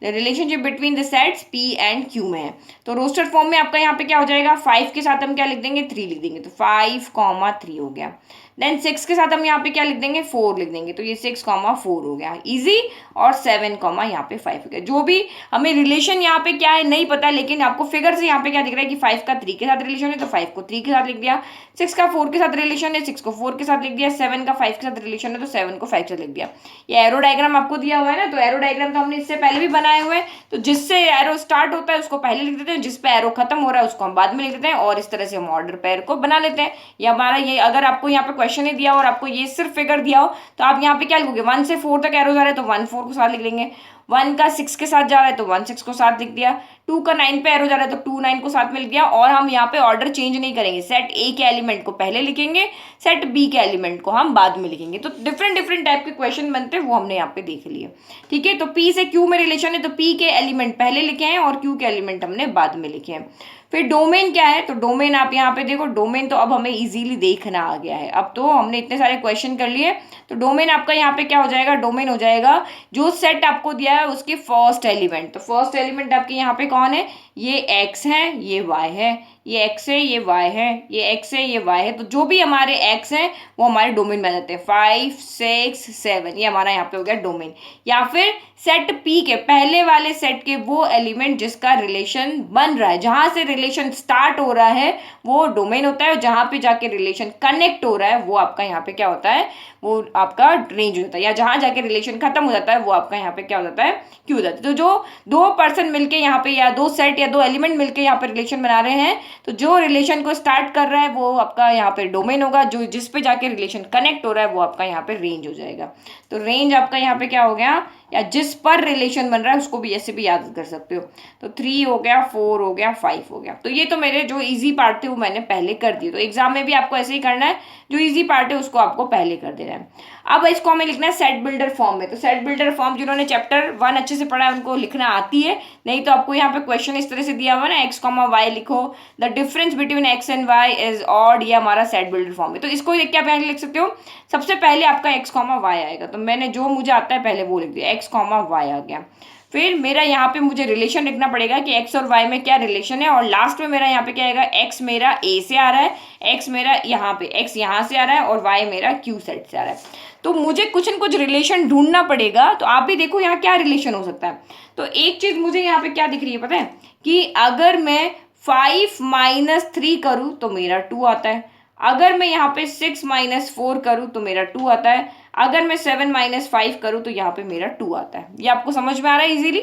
Relationship between the sets P and Q में है। तो रोस्टर फॉर्म में आपका यहाँ पे क्या हो जाएगा, 5 के साथ हम क्या लिख देंगे, 3 लिख देंगे। तो 5,3 हो गया। देन 6 के साथ हम यहाँ पे क्या लिख देंगे, 4 लिख देंगे। तो ये 6,4 हो गया इजी। और 7, यहाँ पे 5 हो गया। जो भी हमें रिलेशन यहाँ पे क्या है नहीं पता, लेकिन आपको फिगर से यहाँ पे क्या दिख रहा है कि 5 का 3 के साथ रिलेशन है तो 5 को 3 के साथ लिख दिया। 6 का 4 के साथ रिलेशन है, 6 को 4 के साथ लिख दिया। 7 का 5 के साथ रिलेशन है तो 7 को 5 के साथ लिख दिया। ये एरो डायग्राम आपको दिया हुआ है ना, तो एरो डायग्राम तो हमने इससे पहले भी बनाए हुए हैं। तो जिससे एरो स्टार्ट होता है उसको पहले लिख देते हैं, जिस पे एरो खत्म हो रहा है उसको हम बाद में लिख देते हैं। और इस तरह से हम ऑर्डर पेयर को बना लेते हैं। ये हमारा ये, अगर आपको यहाँ पे क्वेश्चन ही दिया और आपको ये सिर्फ फिगर दिया हो तो आप यहाँ पे क्या लिखोगे, 1 से 4 तक एरो जा रहा है तो 1 4 को साथ लिख लेंगे। 1 का 6 के साथ जा रहा है तो 1 6 को साथ लिख दिया। 2 का 9 पे एरो जा रहा है तो 2 9 को साथ में लिख दिया। और हम यहाँ पे ऑर्डर चेंज नहीं करेंगे, सेट A के एलिमेंट को पहले लिखेंगे, सेट B के एलिमेंट को हम बाद में लिखेंगे। तो डिफरेंट टाइप के क्वेश्चन बनते हैं, वो हमने यहाँ पे देख लिए। ठीक है, तो P से Q में रिलेशन है तो P के एलिमेंट पहले लिखे हैं और Q के एलिमेंट हमने बाद में लिखे हैं। फिर डोमेन क्या है, तो डोमेन आप यहाँ पे देखो, डोमेन तो अब हमें इजीली देखना आ गया है। अब तो हमने इतने सारे क्वेश्चन कर लिए। तो डोमेन आपका यहाँ पे क्या हो जाएगा, डोमेन हो जाएगा जो सेट आपको दिया है उसके फर्स्ट एलिमेंट। तो फर्स्ट एलिमेंट आपके यहाँ पे कौन है, ये x है, ये y है, ये x है, ये y है, ये x है, ये y है। तो जो भी हमारे x हैं वो हमारे डोमेन में आ जाते हैं। 5 6 7 ये हमारा यहाँ पे हो गया डोमेन। या फिर सेट P के पहले वाले सेट के वो एलिमेंट जिसका रिलेशन बन रहा है, जहां से रिलेशन स्टार्ट हो रहा है वो डोमेन होता है। जहां पे जाके रिलेशन कनेक्ट हो रहा है वो आपका यहाँ पे क्या होता है, वो आपका रेंज हो जाता है। या जहां जाके रिलेशन खत्म हो जाता है वो आपका यहाँ पे क्या हो जाता है, क्यों हो जाता है। तो जो दो पर्सन मिलके यहाँ पे, या दो सेट या दो एलिमेंट मिलके यहाँ पे रिलेशन बना रहे हैं, तो जो रिलेशन को स्टार्ट कर रहा है वो आपका यहाँ पे डोमेन होगा। जो जिस पे जाके रिलेशन कनेक्ट हो रहा है वो आपका यहाँ पे रेंज हो जाएगा। तो रेंज आपका यहाँ पे क्या हो गया, या जिस पर रिलेशन बन रहा है उसको भी ऐसे भी याद कर सकते हो। तो 3 हो गया, 4 हो गया, 5 हो गया। तो ये तो मेरे जो इजी पार्ट थे वो मैंने पहले कर दिए। तो एग्जाम में भी आपको ऐसे ही करना है, जो इजी पार्ट है उसको आपको पहले कर देना है। अब इसको हमें लिखना है सेट बिल्डर फॉर्म में। तो सेट बिल्डर फॉर्म जिन्होंने चैप्टर 1 अच्छे से पढ़ा है उनको लिखना आती है, नहीं तो आपको यहाँ पे क्वेश्चन इस तरह से दिया हुआ ना, x, y लिखो, the difference between x and y is odd. ये हमारा सेट बिल्डर फॉर्म है। तो इसको देख के आप यहाँ लिख सकते हो, सबसे पहले आपका x, y आएगा। तो मैंने जो मुझे आता है पहले वो लिख दिया, x, y आ गया। फिर मेरा यहाँ पे मुझे रिलेशन लिखना पड़ेगा कि x और y में क्या रिलेशन है। और लास्ट में मेरा यहाँ पे क्या आएगा, x मेरा a से आ रहा है, x मेरा यहाँ पे x यहाँ से आ रहा है और y मेरा q सेट से आ रहा है। तो मुझे कुछ न कुछ रिलेशन ढूंढना पड़ेगा। तो आप भी देखो यहाँ क्या रिलेशन हो सकता है। तो एक चीज मुझे यहाँ पे क्या दिख रही है पता है, कि अगर मैं 5 - 3 करूँ तो मेरा 2 आता है। अगर मैं यहाँ पे 6 - 4 करूँ तो मेरा 2 आता है। अगर मैं 7 - 5 करूँ तो यहाँ पे मेरा 2 आता है। ये आपको समझ में आ रहा है इजीली।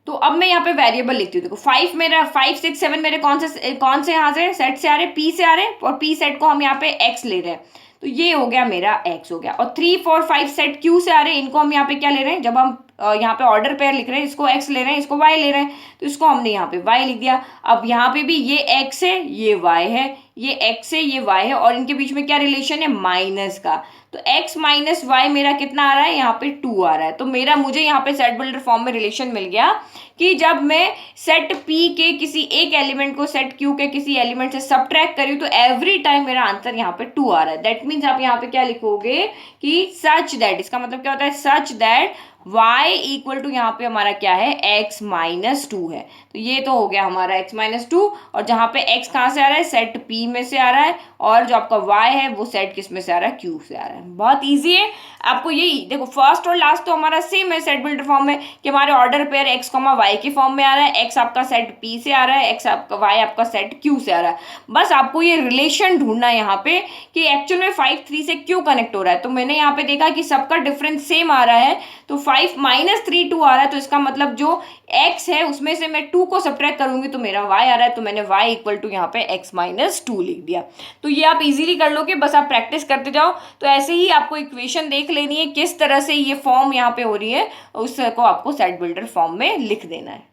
तो अब मैं यहाँ पे वेरिएबल लिखती हूँ। देखो 5 मेरा 5 6 7 मेरे कौन से यहाँ से सेट से आ रहे हैं, P से आ रहे हैं, और P सेट को हम यहाँ पे X ले रहे हैं। तो ये हो गया मेरा X हो गया। और 3 4 5 सेट Q से आ रहे हैं, इनको हम यहाँ पे क्या ले रहे हैं, जब हम यहाँ पे ऑर्डर पेयर लिख रहे हैं, इसको x ले रहे हैं, इसको y ले रहे हैं, तो इसको हमने यहाँ पे y लिख दिया। अब यहाँ पे भी ये x है, ये y है, ये x है, ये y है, और इनके बीच में क्या रिलेशन है, माइनस का। तो x माइनस वाई मेरा कितना आ रहा है, यहाँ पे 2 आ रहा है। तो मेरा मुझे यहाँ पे सेट बिल्डर फॉर्म में रिलेशन मिल गया कि जब मैं सेट p के किसी एक एलिमेंट को सेट q के किसी एलिमेंट से सबट्रैक्ट करी तो एवरी टाइम मेरा आंसर यहाँ पे 2 आ रहा है। दैट मीन्स आप यहाँ पे क्या लिखोगे कि सच दैट, इसका मतलब क्या होता है, such that y equal to यहाँ पे हमारा क्या है, x माइनस 2 है। तो ये तो हो गया हमारा x माइनस 2, और जहाँ पे x कहाँ से आ रहा है, सेट p में से आ रहा है, और जो आपका y है वो सेट किस में से आ रहा है, q से आ रहा है। बहुत ईजी है। आपको यही देखो, फर्स्ट और लास्ट तो हमारा सेम है सेट बिल्डर फॉर्म में कि हमारे ऑर्डर पेयर x, y के फॉर्म में आ रहा है, x आपका सेट p से आ रहा है, x आपका y आपका सेट q से आ रहा है। बस आपको ये रिलेशन ढूंढना है यहाँ पे कि एक्चुअल में 5 3 से क्यों कनेक्ट हो रहा है। तो मैंने यहाँ पे देखा कि सबका डिफरेंस सेम आ रहा है, तो 5 माइनस 3 2 आ रहा है, तो इसका मतलब जो x है उसमें से मैं 2 को सब्ट्रैक्ट करूंगी तो मेरा y आ रहा है, तो मैंने y इक्वल टू यहाँ पे x माइनस 2 लिख दिया। तो ये आप इजीली कर लोगे, बस आप प्रैक्टिस करते जाओ। तो ऐसे ही आपको इक्वेशन देख लेनी है किस तरह से ये फॉर्म यहाँ पे हो रही है, उसको आपको सेट बिल्डर फॉर्म में लिख देना है।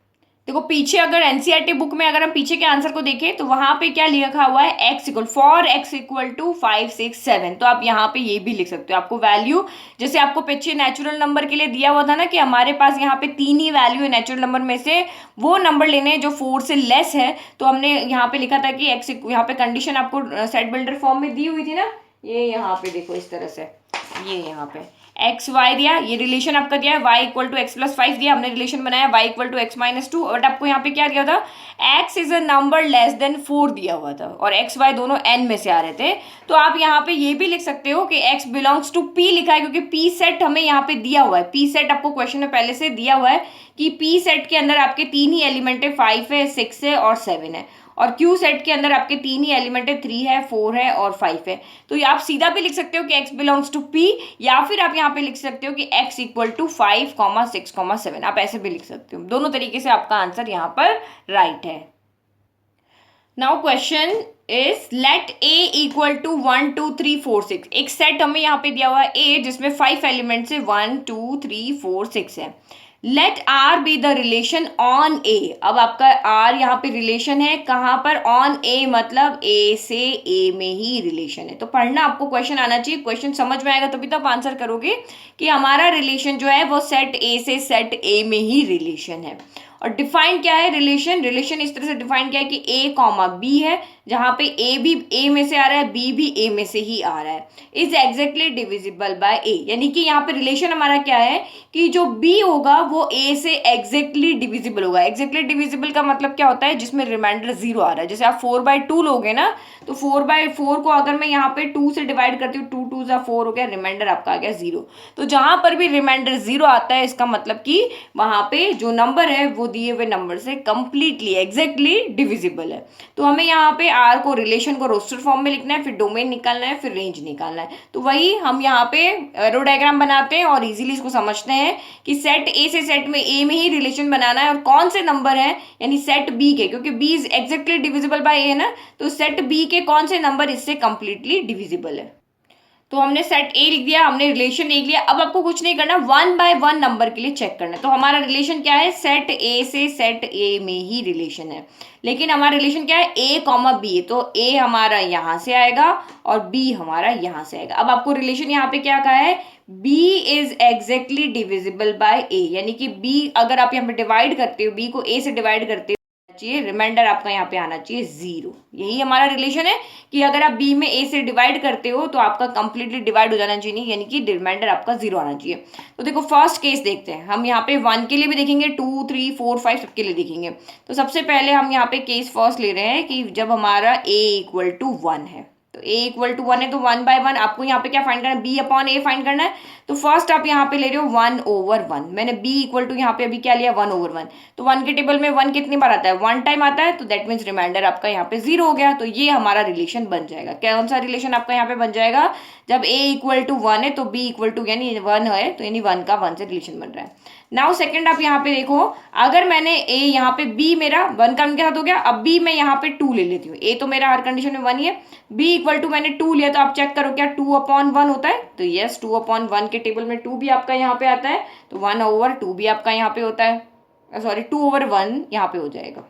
देखो पीछे अगर एनसीईआरटी बुक में अगर हम पीछे के आंसर को देखें तो वहां पे क्या लिखा हुआ है, x equal for x equal to 5 6 7। तो आप यहाँ पे ये भी लिख सकते हो। आपको वैल्यू जैसे आपको पीछे नेचुरल नंबर के लिए दिया हुआ था ना कि हमारे पास यहाँ पे 3 ही वैल्यू है नेचुरल नंबर में से, वो नंबर लेने जो 4 से लेस है। तो हमने यहाँ पे लिखा था कि x, यहाँ पे कंडीशन आपको सेट बिल्डर फॉर्म में दी हुई थी ना, ये यहाँ पे देखो इस तरह से, ये यहाँ पे एक्स वाई दिया, ये रिलेशन आपका दिया है, y equal to X plus 5 दिया, हमने रिलेशन बनाया y equal to X minus 2, but आपको यहाँ पे क्या दिया था, x is a number less than 4 दिया हुआ था, और x y दोनों n में से आ रहे थे। तो आप यहाँ पे ये भी लिख सकते हो कि x बिलोंग्स टू p लिखा है, क्योंकि p सेट हमें यहाँ पे दिया हुआ है। p सेट आपको क्वेश्चन में पहले से दिया हुआ है कि p सेट के अंदर आपके 3 ही एलिमेंट है, 5 है, 6 है और 7 है, और Q सेट के अंदर आपके 3 ही एलिमेंट है, 3 है, 4 है और 5 है। तो ये आप सीधा भी लिख सकते हो कि x बिलोंग्स टू P, या फिर आप यहाँ पे लिख सकते हो कि x इक्वल टू 5, 6, 7। आप ऐसे भी लिख सकते हो, दोनों तरीके से आपका आंसर यहाँ पर राइट है। Now question is let a equal to 1 2 3 4 6। एक सेट हमें यहाँ पे दिया हुआ है a जिसमें 5 एलिमेंट्स है, 1 2 3 4 6 है। Let R be the relation on A. अब आपका आर यहाँ पे रिलेशन है कहाँ पर, ऑन ए, मतलब ए से ए में ही रिलेशन है। तो पढ़ना आपको क्वेश्चन आना चाहिए, क्वेश्चन समझ में आएगा तभी तो आप आंसर करोगे कि हमारा रिलेशन जो है वो सेट ए से सेट ए में ही रिलेशन है। और डिफाइन क्या है रिलेशन, रिलेशन इस तरह से डिफाइन किया है कि ए कॉमा बी है, जहां पे ए भी ए में से आ रहा है, बी भी ए में से ही आ रहा है, इज एग्जैक्टली डिविजिबल बाय ए। यानी कि यहाँ पे रिलेशन हमारा क्या है कि जो बी होगा वो ए से एग्जैक्टली डिविजिबल होगा। एग्जैक्टली डिविजिबल का मतलब क्या होता है, जिसमें रिमाइंडर 0 आ रहा है। जैसे आप 4/2 लोगे ना, तो 4/4 को अगर मैं यहाँ पे 2 से डिवाइड करती हूँ, 2 2 4 हो गया, रिमाइंडर आपका आ गया 0। तो जहां पर भी रिमाइंडर 0 आता है, इसका मतलब कि वहां पे जो नंबर है वो दिए हुए नंबर से कंप्लीटली एग्जैक्टली डिविजिबल है। तो हमें यहाँ पे आर को, रिलेशन को रोस्टर फॉर्म में लिखना है, फिर डोमेन निकालना है, फिर रेंज निकालना है। तो वही हम यहाँ पे एरो डायग्राम बनाते हैं और इजीली इसको समझते हैं कि सेट ए से सेट में ए में ही रिलेशन बनाना है, और कौन से नंबर है, यानी सेट बी के, क्योंकि B is exactly divisible by A है ना, तो सेट बी के कौन से नंबर इससे कंप्लीटली डिविजिबल है। तो हमने सेट ए लिख दिया, हमने रिलेशन लिख लिया। अब आपको कुछ नहीं करना, 1 बाय 1 नंबर के लिए चेक करना है। तो हमारा रिलेशन क्या है, सेट ए से सेट ए में ही रिलेशन है, लेकिन हमारा रिलेशन क्या है, ए कॉमा बी। तो ए हमारा यहाँ से आएगा और बी हमारा यहाँ से आएगा। अब आपको रिलेशन यहाँ पे क्या कहा है, b is exactly divisible bye a, यानी कि b अगर आप यहाँ पे डिवाइड करते हो, b को a से डिवाइड करते हो, चाहिए रिमाइंडर आपका यहाँ पे आना चाहिए 0। यही हमारा रिलेशन है कि अगर आप b में a से डिवाइड करते हो तो आपका कंप्लीटली डिवाइड हो जाना चाहिए, यानी कि रिमाइंडर आपका 0 आना चाहिए। तो देखो फर्स्ट केस देखते हैं, हम यहाँ पे 1 के लिए भी देखेंगे, 2 3 4 5 सबके लिए देखेंगे। तो सबसे पहले हम यहाँ पे केस फर्स्ट ले रहे हैं कि जब हमारा a इक्वल टू 1 है, तो a इक्वल टू 1 है, तो 1 बाय 1 आपको यहाँ पे क्या फाइंड करना है, b अपॉन a फाइंड करना है। तो फर्स्ट आप यहाँ पे ले रहे हो 1/1, मैंने b इक्वल टू यहाँ पे अभी क्या लिया, 1/1। तो 1 के टेबल में 1 कितनी बार आता है, 1 टाइम आता है, तो दैट मीन्स रिमाइंडर आपका यहाँ पे 0 हो गया। तो ये हमारा रिलेशन बन जाएगा। कौन सा रिलेशन आपका यहाँ पे बन जाएगा, जब a इक्वल टू 1 है तो b इक्वल टू यानी 1 है, तो यानी 1 का 1 से रिलेशन बन रहा है। नाउ सेकंड आप यहाँ पे देखो, अगर मैंने ए यहाँ पे बी मेरा 1 का 1 के साथ हो गया, अब बी मैं यहाँ पे 2 ले लेती हूँ। ए तो मेरा हर कंडीशन में 1 ही है, बी इक्वल टू मैंने 2 लिया, तो आप चेक करो क्या 2/1 होता है? तो यस, 2/1 के टेबल में 2 भी आपका यहाँ पे आता है, तो 1/2 भी आपका यहाँ पे होता है, सॉरी 2/1 यहाँ पे हो जाएगा।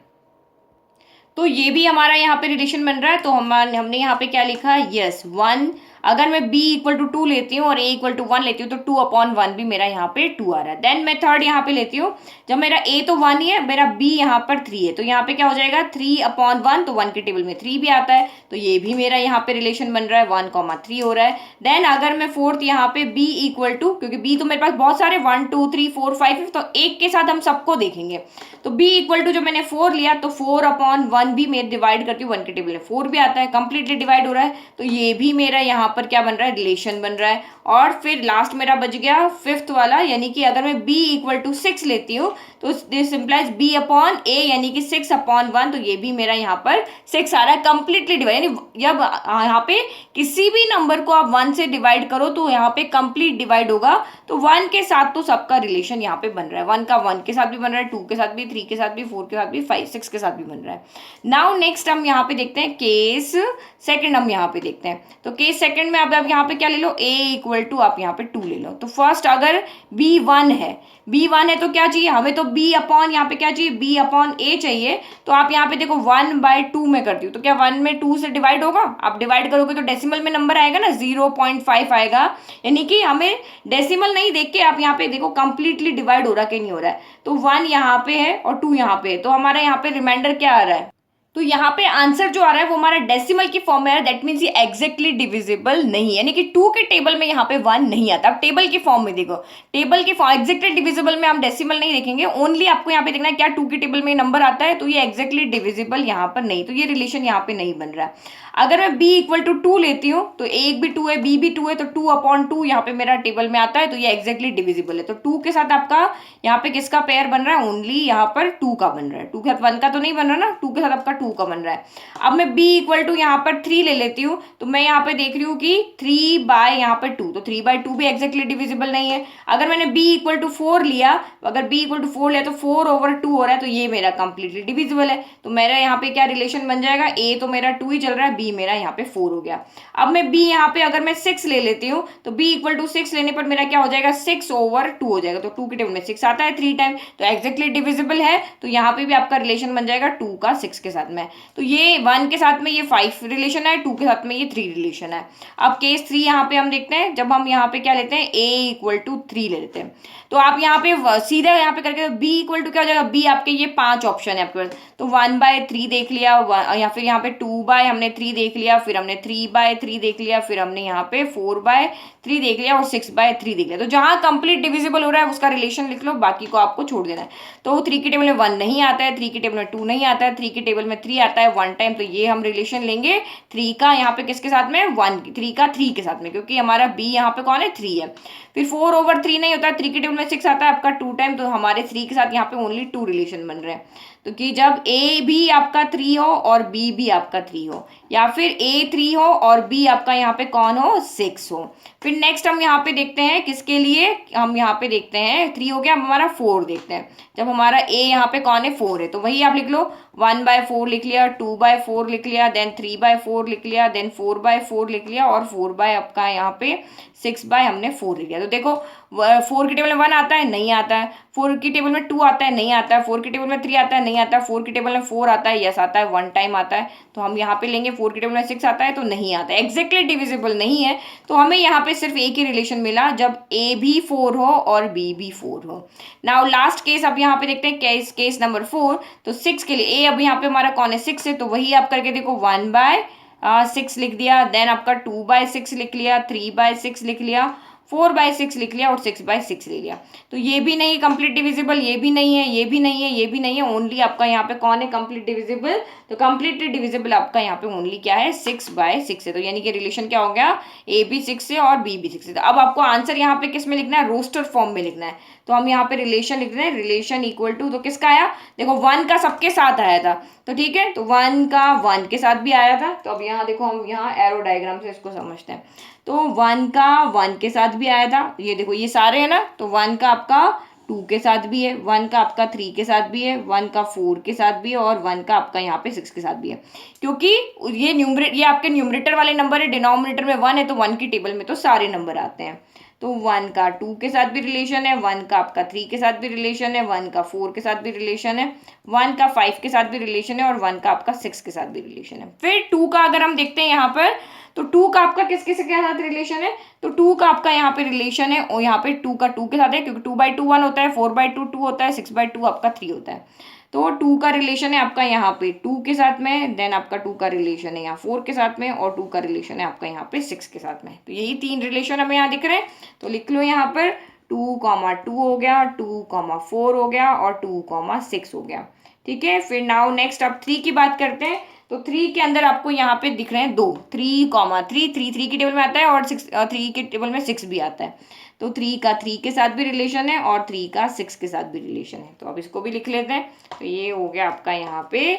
तो ये भी हमारा यहाँ पे रिलेशन बन रहा है। तो हमने यहाँ पे क्या लिखा है? यस 1। अगर मैं b इक्वल टू 2 लेती हूँ और a इक्वल टू 1 लेती हूँ तो 2/1 भी मेरा यहाँ पे 2 आ रहा है। देन मैं थर्ड यहाँ पे लेती हूँ, जब मेरा a तो 1 ही है, मेरा b यहाँ पर 3 है, तो यहाँ पे क्या हो जाएगा 3/1, तो 1 के टेबल में 3 भी आता है, तो ये भी मेरा यहाँ पे रिलेशन बन रहा है, 1,3 हो रहा है। देन अगर मैं फोर्थ यहाँ पे b इक्वल टू, क्योंकि b तो मेरे पास बहुत सारे 1 2 3 4 5, तो एक के साथ हम सबको देखेंगे, तो b इक्वल टू जो मैंने 4 लिया, तो 4/1 भी मैं डिवाइड करती हूँ, 1 के टेबल में 4 भी आता है, कंप्लीटली डिवाइड हो रहा है, तो ये भी मेरा यहाँ पर क्या बन रहा है? रिलेशन बन रहा है। और फिर लास्ट मेरा बच गया फिफ्थ वाला, यानी कि अगर मैं b इक्वल टू 6 लेती हूँ तो दिस इंप्लाइज b/a, यानी कि 6/1, तो ये भी मेरा यहाँ पर 6 आ रहा है, कंप्लीटली डिवाइड। यानी जब यहाँ पे किसी भी नंबर को आप 1 से डिवाइड करो तो यहाँ पे कंप्लीट डिवाइड होगा, तो 1 के साथ तो सबका रिलेशन यहाँ पे बन रहा है, 1 का 1 के साथ भी बन रहा है, 2 के साथ भी, 3 के साथ भी, 4 के साथ भी, 5 6 के साथ भी बन रहा है। नाउ नेक्स्ट हम यहाँ पे देखते हैं केस सेकंड, हम यहाँ पे देखते हैं। तो केस सेकंड में आप यहाँ पे क्या ले लो? a इक्वल टू आप यहाँ पे 2 ले लो। तो फर्स्ट अगर b 1 है तो क्या चाहिए हमें? तो b अपॉन यहाँ पे क्या चाहिए? b/a चाहिए। तो आप यहाँ पे देखो 1/2 में करती हूँ, तो क्या 1 में 2 से डिवाइड होगा? आप डिवाइड करोगे तो डेसिमल में नंबर आएगा ना, 0.5 आएगा, यानी कि हमें डेसिमल नहीं देख के आप यहाँ पे देखो कंप्लीटली डिवाइड हो रहा कि नहीं हो रहा है। तो 1 यहाँ पे है और 2 यहाँ पे है, तो हमारा यहाँ पे रिमाइंडर क्या आ रहा है? तो यहाँ पे आंसर जो आ रहा है वो हमारा डेसिमल की फॉर्म में आ रहा है, दैट मीन्स ये एग्जैक्टली डिविजिबल नहीं है, यानी कि 2 के टेबल में यहाँ पे 1 नहीं आता। अब टेबल की फॉर्म में देखो, टेबल की फॉर्म एग्जैक्टली डिविजिबल में हम डेसिमल नहीं देखेंगे, ओनली आपको यहाँ पे देखना है क्या 2 के टेबल में नंबर आता है, तो ये एग्जैक्टली डिविजिबल यहाँ पर नहीं, तो ये रिलेशन यहाँ पे नहीं बन रहा है। अगर मैं b इक्वल टू 2 लेती हूँ, तो एक भी 2 है, b भी 2 है, तो 2/2 यहाँ पे मेरा टेबल में आता है, तो ये एग्जैक्टली डिविजिबल है। तो 2 के साथ आपका यहाँ पे किसका पेयर बन रहा है? ओनली यहाँ पर 2 का बन रहा है, 2 के साथ 1 का तो नहीं बन रहा ना, 2 के साथ आपका 2 का बन रहा है। अब मैं b इक्वल टू यहाँ पर 3 ले लेती हूँ, तो मैं यहाँ पे देख रही हूँ कि 3 यहाँ पर 2, तो 3/2 भी एग्जैक्टली डिविजिबल नहीं है। अगर मैंने b इक्वल टू 4 लिया, अगर b इक्वल टू 4 लिया तो 4/2 हो रहा है, तो ये मेरा कंप्लीटली डिविजिबल है। तो मेरा यहाँ पे क्या रिलेशन बन जाएगा? a तो मेरा 2 ही चल रहा है, b मेरा यहाँ पे 4 हो गया। अब मैं b यहाँ पे अगर मैं 6 ले लेती हूँ, तो b इक्वल टू 6 लेने पर मेरा क्या हो जाएगा? 6/2 हो जाएगा, तो 2 के टेबल में 6 आता है 3 टाइम, तो एग्जैक्टली डिविजिबल है, तो यहाँ पे भी आपका रिलेशन बन जाएगा 2 का 6 के साथ में। तो ये 1 के साथ में ये 5 रिलेशन है, 2 के साथ में ये 3 रिलेशन है। अब केस 3 यहाँ पे हम देखते हैं, जब हम यहाँ पे क्या लेते हैं? a इक्वल टू 3 ले लेते हैं, तो आप यहाँ पे सीधा यहाँ पे करके b इक्वल टू क्या हो जाएगा? b आपके ये 5 ऑप्शन है आपके पास, तो 1/3 देख लिया, या फिर यहाँ पे 2/हमने 3 देख लिया, फिर हमने 3/3 देख लिया, फिर हमने यहाँ पे 4/3 देख लिया और 6/3 देख लिया। तो जहां कंप्लीट डिविजिबल हो रहा है उसका रिलेशन लिख लो, बाकी को आपको छोड़ देना है। तो 3 के टेबल में 1 नहीं आता है, 3 के टेबल में 2 नहीं आता है, 3 के टेबल में 3 आता है 1 टाइम, तो ये हम रिलेशन लेंगे 3 का यहाँ पे किसके साथ में? 3 का 3 के साथ में, क्योंकि हमारा b यहाँ पे कौन है? 3 है। फिर 4/3 नहीं होता है, 3 के टेबल में 6 आता है आपका 2 टाइम, तो हमारे 3 के साथ यहाँ पे ओनली 2 रिलेशन बन रहे हैं। तो कि जब a भी आपका 3 हो और b भी आपका 3 हो, या फिर a 3 हो और b आपका यहाँ पे कौन हो? 6 हो। फिर नेक्स्ट हम यहाँ पे देखते हैं किसके लिए, हम यहाँ पे देखते हैं 3 हो गया, हमारा 4 देखते हैं। जब हमारा a यहाँ पे कौन है? 4 है, तो वही आप लिख लो, 1/4 लिख लिया, 2/4 लिख लिया, देन 3/4 लिख लिया, देन 4/4 लिख लिया, और 4 आपका यहाँ पे 6 हमने 4 लिख लिया। तो देखो 4 के टेबल में 1 आता है, नहीं आता है, 4 की टेबल में 2 आता है, नहीं आता है, 4 की टेबल में 3 आता है, नहीं आता है, 4 की टेबल में 4 आता है, यस आता है, 1 टाइम आता है। तो हम यहाँ पे लेंगे 4 की टेबल में 6 आता है, तो नहीं आता है, एग्जैक्टली डिविजिबल नहीं है। तो हमें यहाँ पे सिर्फ एक ही रिलेशन मिला, जब a भी 4 हो और b भी 4 हो। नाउ लास्ट केस अब यहाँ पे देखते हैं, केस नंबर 4। तो 6 के लिए a अब यहाँ पे हमारा कौन है? 6 है, तो वही आप करके देखो, 1/6 लिख दिया, देन आपका 2/6 लिख लिया, 3/6 लिख लिया, 4/6 लिख लिया और 6/6 ले लिया। तो ये भी नहीं कंप्लीट डिविजिबल, ये भी नहीं है, ये भी नहीं है, ये भी नहीं है, ओनली आपका यहाँ पे कौन है? Complete divisible. तो कंप्लीटली डिविजिबल आपका यहाँ पे ओनली क्या है? 6/6 है। तो यानी कि रिलेशन क्या हो गया? a भी 6 है और b भी 6 है। तो अब आपको आंसर यहाँ पे किस में लिखना है? रोस्टर फॉर्म में लिखना है। तो हम यहाँ पे रिलेशन लिख रहे हैं, रिलेशन इक्वल टू, तो किसका आया? देखो 1 का सबके साथ आया था, तो ठीक है, तो 1 का 1 के साथ भी आया था। तो अब यहाँ देखो, हम यहाँ एरो डायग्राम से इसको समझते हैं। तो 1 का 1 के साथ भी आया था, ये देखो ये सारे है ना, तो 1 का आपका 2 के साथ भी है, 1 का आपका 3 के साथ भी है, 1 का 4 के साथ भी है और 1 का आपका यहाँ पे 6 के साथ भी है। क्योंकि ये आपके न्यूमरेटर वाले नंबर है, डिनोमिनेटर में 1 है, तो 1 की टेबल में तो सारे नंबर आते हैं। तो 1 का 2 के साथ भी रिलेशन है, 1 का आपका 3 के साथ भी रिलेशन है, 1 का 4 के साथ भी रिलेशन है, 1 का 5 के साथ भी रिलेशन है और 1 का आपका 6 के साथ भी रिलेशन है। फिर 2 का अगर हम देखते हैं यहाँ पर, तो 2 का आपका किसके से क्या साथ रिलेशन है, तो 2 का आपका यहाँ पे रिलेशन है और यहाँ पे 2 का 2 के साथ है, क्योंकि 2/2 1 होता है, 4/2 2 होता है, 6/2 आपका 3 होता है। तो 2 का रिलेशन है आपका यहाँ पे 2 के साथ में, देन आपका 2 का रिलेशन है यहाँ 4 के साथ में और 2 का रिलेशन है आपका यहाँ पे 6 के साथ में। तो यही 3 रिलेशन हमें यहाँ दिख रहे हैं। तो लिख लो यहाँ पर 2,2 हो गया, 2,4 हो गया और 2,6 हो गया। ठीक है, फिर नाउ नेक्स्ट अब 3 की बात करते हैं। तो 3 के अंदर आपको यहाँ पे दिख रहे हैं 2, 3,3, 3 की टेबल में आता है और 3 की टेबल में 6 भी आता है। तो 3 का 3 के साथ भी रिलेशन है और 3 का 6 के साथ भी रिलेशन है। तो अब इसको भी लिख लेते हैं। तो ये हो गया आपका यहाँ पे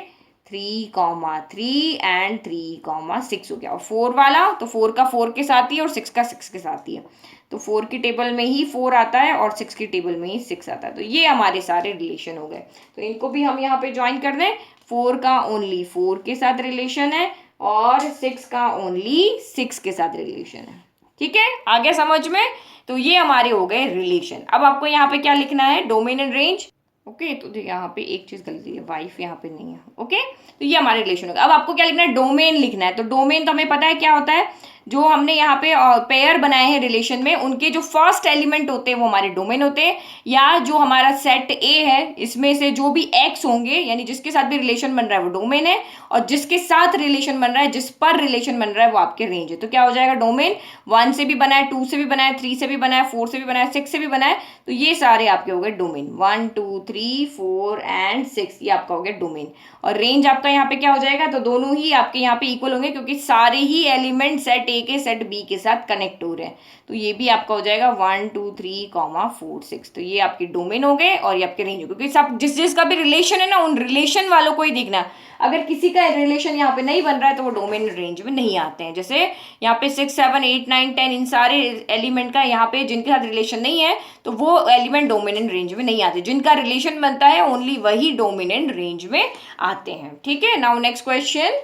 3,3 एंड 3,6 हो गया। और 4 वाला, तो 4 का 4 के साथ ही और 6 का 6 के साथ ही है। तो 4 की टेबल में ही 4 आता है और 6 की टेबल में ही 6 आता है। तो ये हमारे सारे रिलेशन हो गए। तो इनको भी हम यहाँ पे ज्वाइन कर दें। 4 का ओनली 4 के साथ रिलेशन है और 6 का ओनली 6 के साथ रिलेशन है। ठीक है, आ गया समझ में। तो ये हमारे हो गए रिलेशन। अब आपको यहाँ पे क्या लिखना है, डोमेन एंड रेंज। ओके, तो देखिए यहाँ पे एक चीज गलती है, वाइफ यहाँ पे नहीं है। ओके, तो ये हमारे रिलेशन होगा। अब आपको क्या लिखना है, डोमेन लिखना है। तो डोमेन तो हमें पता है क्या होता है, जो हमने यहाँ पे पेयर बनाए हैं रिलेशन में, उनके जो फर्स्ट एलिमेंट होते हैं वो हमारे डोमेन होते हैं। या जो हमारा सेट ए है, इसमें से जो भी एक्स होंगे, यानी जिसके साथ भी रिलेशन बन रहा है वो डोमेन है, और जिसके साथ रिलेशन बन रहा है, जिस पर रिलेशन बन रहा है वो आपके रेंज है। तो क्या हो जाएगा, डोमेन 1 से भी बना है, 2 से भी बना है, 3 से भी बना है, 4 से भी बना है, 6 से भी बना है। तो ये सारे आपके हो गए डोमेन, 1 2 3 4 एंड 6, ये आपका हो गया डोमेन। और रेंज आपका यहाँ पे क्या हो जाएगा, तो दोनों ही आपके यहाँ पे इक्वल होंगे, क्योंकि सारे ही एलिमेंट सेट ए के सेट बी के साथ कनेक्ट हो रहे हैं। तो ये भी आपका हो जाएगा 1 2 3 4 6। तो ये आपके डोमेन हो गए और ये आपके रेंज हो गए, क्योंकि सब जिसका भी रिलेशन है ना, उन रिलेशन वालों को ही देखना। अगर किसी का रिलेशन यहाँ पे नहीं बन रहा है तो वो डोमेन रेंज में नहीं आते हैं। जैसे यहाँ पे 6 7 8 9 10 इन सारे एलिमेंट का यहाँ पे जिनके साथ रिलेशन नहीं है, तो वो एलिमेंट डोमिनेंट रेंज में नहीं आते। जिनका रिलेशन बनता है ओनली वही डोमिनेंट रेंज में आते हैं। ठीक है, now next question,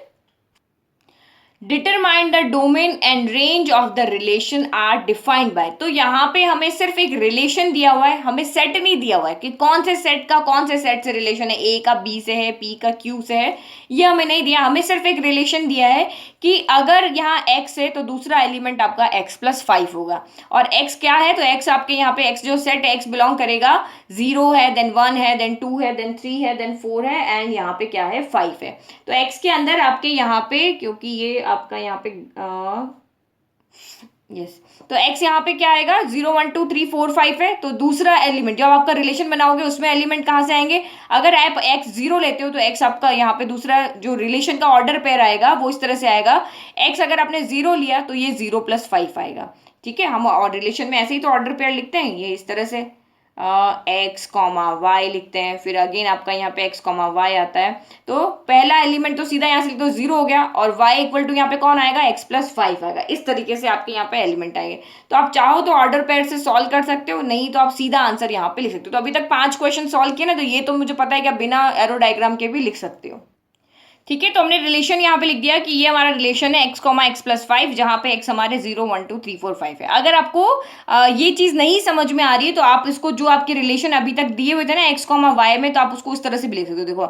determine the domain and range of the relation R defined by. तो यहाँ पे हमें सिर्फ एक रिलेशन दिया हुआ है, हमें सेट नहीं दिया हुआ है कि कौन से सेट का कौन से सेट से रिलेशन है, ए का बी से है, पी का क्यू से है, ये हमें नहीं दिया। हमें सिर्फ एक रिलेशन दिया है कि अगर यहाँ x है तो दूसरा एलिमेंट आपका x+5 होगा। और x क्या है, तो x आपके यहाँ पे x जो सेट x बिलोंग करेगा 0 है, देन 1 है, देन 2 है, देन 3 है, देन 4 है एंड यहाँ पे क्या है 5 है। तो x के अंदर आपके यहाँ पे, क्योंकि ये आपका यहाँ पे यस, तो x यहाँ पे क्या आएगा, 0 1 2 3 4 5 है। तो दूसरा एलिमेंट जब आपका रिलेशन बनाओगे उसमें एलिमेंट कहाँ से आएंगे, अगर आप x 0 लेते हो तो x आपका यहाँ पे दूसरा जो रिलेशन का ऑर्डर पेयर आएगा वो इस तरह से आएगा। x अगर आपने 0 लिया तो ये 0+5 आएगा। ठीक है, हम और रिलेशन में ऐसे ही तो ऑर्डर पेयर लिखते हैं, ये इस तरह से x, y लिखते हैं, फिर अगेन आपका यहाँ पे x, y आता है। तो पहला एलिमेंट तो सीधा यहाँ से लिख दो 0 हो गया, और y इक्वल टू यहाँ पे कौन आएगा, x+5 आएगा। इस तरीके से आपके यहाँ पे एलिमेंट आएंगे। तो आप चाहो तो ऑर्डर पेयर से सॉल्व कर सकते हो, नहीं तो आप सीधा आंसर यहाँ पे लिख सकते हो। तो अभी तक 5 क्वेश्चन सॉल्व किए ना, तो ये तो मुझे पता है कि आप बिना एरो डायग्राम के भी लिख सकते हो। ठीक है, तो हमने रिलेशन यहाँ पे लिख दिया कि ये हमारा रिलेशन है x, x+5, जहाँ पे x हमारे 0 1 2 3 4 5 है। अगर आपको ये चीज नहीं समझ में आ रही है तो आप इसको जो आपके रिलेशन अभी तक दिए हुए थे ना x, y में, तो आप उसको इस तरह से भी लिख सकते हो। देखो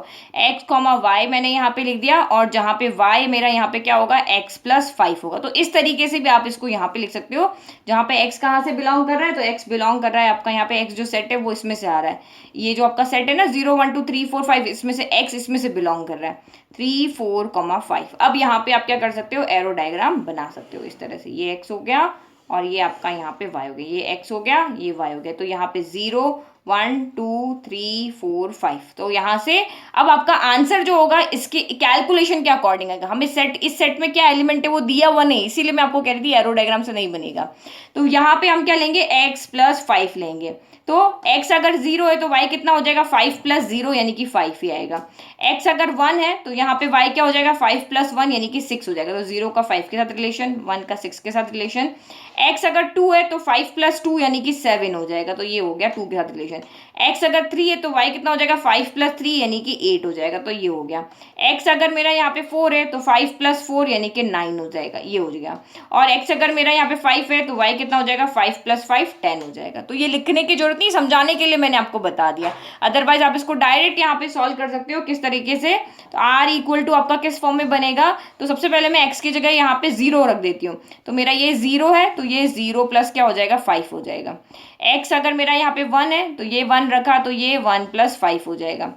x, y मैंने यहाँ पे लिख दिया, और जहाँ पे y मेरा यहाँ पे क्या होगा, x+5 होगा। तो इस तरीके से भी आप इसको यहाँ पे लिख सकते हो। जहाँ पे x कहाँ से बिलोंग कर रहा है, तो x बिलोंग कर रहा है आपका यहाँ पे x जो सेट है वो इसमें से आ रहा है। ये जो आपका सेट है ना 0 1 2 3 4 5, इसमें से x इसमें से बिलोंग कर रहा है, 3 4, 5। अब यहाँ पे आप क्या कर सकते हो, एरो डायग्राम बना सकते हो इस तरह से। ये x हो गया और ये आपका यहाँ पे y हो गया, ये x हो गया, ये y हो गया। तो यहाँ पे 0 1 2 3 4 5। तो यहाँ से अब आपका आंसर जो होगा इसके कैलकुलेशन के अकॉर्डिंग आएगा। हमें सेट, इस सेट में क्या एलिमेंट है वो दिया हुआ नहीं, इसीलिए मैं आपको कह रही थी एरो डायग्राम से नहीं बनेगा। तो यहाँ पे हम क्या लेंगे, x+5 लेंगे। तो x अगर 0 है तो y कितना हो जाएगा 5 + 0 यानी कि 5 ही आएगा। x अगर 1 है तो यहाँ पे y क्या हो जाएगा 5 + 1 यानी कि 6 हो जाएगा। तो 0 का 5 के साथ रिलेशन, 1 का 6 के साथ रिलेशन। x अगर 2 है तो 5 + 2 यानी कि 7 हो जाएगा, तो ये हो गया 2 के साथ रिलेशन। x अगर 3 है तो y कितना हो जाएगा 5 + 3 यानी कि 8 हो जाएगा, तो ये हो गया। x अगर मेरा यहाँ पे 4 है तो 5 + 4 यानी कि 9 हो जाएगा, ये हो जाएगा। और x अगर मेरा यहाँ पे 5 है तो y कितना हो जाएगा 5 + 5 10 हो जाएगा। तो ये लिखने की जरूरत नहीं, समझाने के लिए मैंने आपको बता दिया। अदरवाइज आप इसको डायरेक्ट यहाँ पे सॉल्व कर सकते हो किस तरीके से। तो r = आपका किस फॉर्म में बनेगा, तो सबसे पहले मैं x की जगह यहाँ पे 0 रख देती हूँ। तो मेरा ये 0 है तो ये 0 + क्या हो जाएगा 5 हो जाएगा। x अगर मेरा यहाँ पे 1 है तो ये 1 रखा तो ये 1 + 5 हो जाएगा।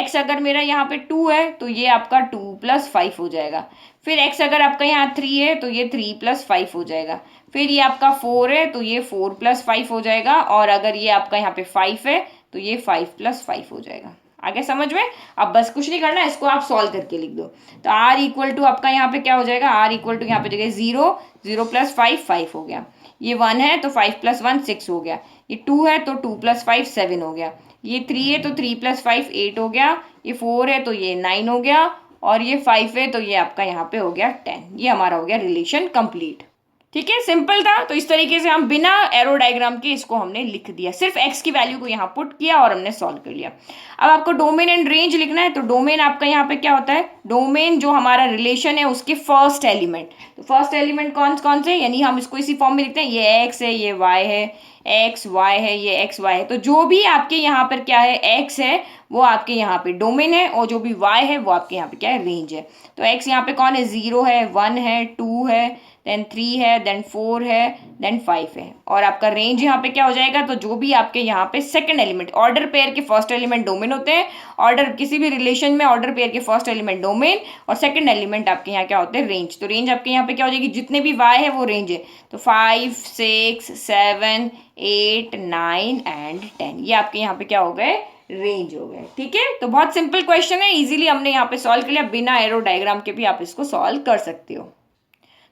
x अगर मेरा यहाँ पे 2 है तो ये आपका 2 + 5 हो जाएगा। फिर x अगर आपका यहाँ 3 है तो ये 3 + 5 हो जाएगा। फिर ये आपका 4 है तो ये 4 + 5 हो जाएगा। और अगर ये आपका यहाँ पे 5 है तो ये 5 + 5 हो जाएगा। आगे समझ में? अब बस कुछ नहीं करना, इसको आप सॉल्व करके लिख दो। तो r = आपका यहाँ पे क्या हो जाएगा, r = यहाँ पे जगह 0, 0 + 5 5 हो गया। ये 1 है तो 5 + 1 6 हो गया। ये 2 है तो 2 + 5 7 हो गया। ये 3 है तो 3 + 5 8 हो गया। ये 4 है तो ये 9 हो गया। और ये 5 है तो ये आपका यहाँ पे हो गया 10। ये हमारा हो गया रिलेशन कंप्लीट। ठीक है, सिंपल था। तो इस तरीके से हम बिना एरो डायग्राम के इसको हमने लिख दिया, सिर्फ x की वैल्यू को यहाँ पुट किया और हमने सॉल्व कर लिया। अब आपको डोमेन एंड रेंज लिखना है। तो डोमेन आपका यहाँ पे क्या होता है, डोमेन जो हमारा रिलेशन है उसके फर्स्ट एलिमेंट। तो फर्स्ट एलिमेंट कौन कौन से, यानी हम इसको इसी फॉर्म में लिखते हैं, ये x है, ये y है, x y है, ये x y है। तो जो भी आपके यहाँ पर क्या है x है वो आपके यहाँ पे डोमेन है, और जो भी y है वो आपके यहाँ पे क्या है रेंज है। तो x यहाँ पे कौन है, 0 है, 1 है, 2 है, देन 3 है, देन 4 है, देन 5 है। और आपका रेंज यहाँ पे क्या हो जाएगा, तो जो भी आपके यहाँ पे सेकंड एलिमेंट, ऑर्डर पेयर के फर्स्ट एलिमेंट डोमेन होते हैं। ऑर्डर किसी भी रिलेशन में ऑर्डर पेयर के फर्स्ट एलिमेंट डोमेन और सेकंड एलिमेंट आपके यहाँ क्या होते हैं रेंज। तो रेंज आपके यहाँ पे क्या हो जाएगी, जितने भी y है वो रेंज है। तो 5 6 7 8 9 एंड 10, ये आपके यहाँ पे क्या हो गए, रेंज हो गए। ठीक है, तो बहुत सिंपल क्वेश्चन है, इजीली हमने यहाँ पे सॉल्व कर लिया। बिना एरो डायग्राम के भी आप इसको सॉल्व कर सकते हो।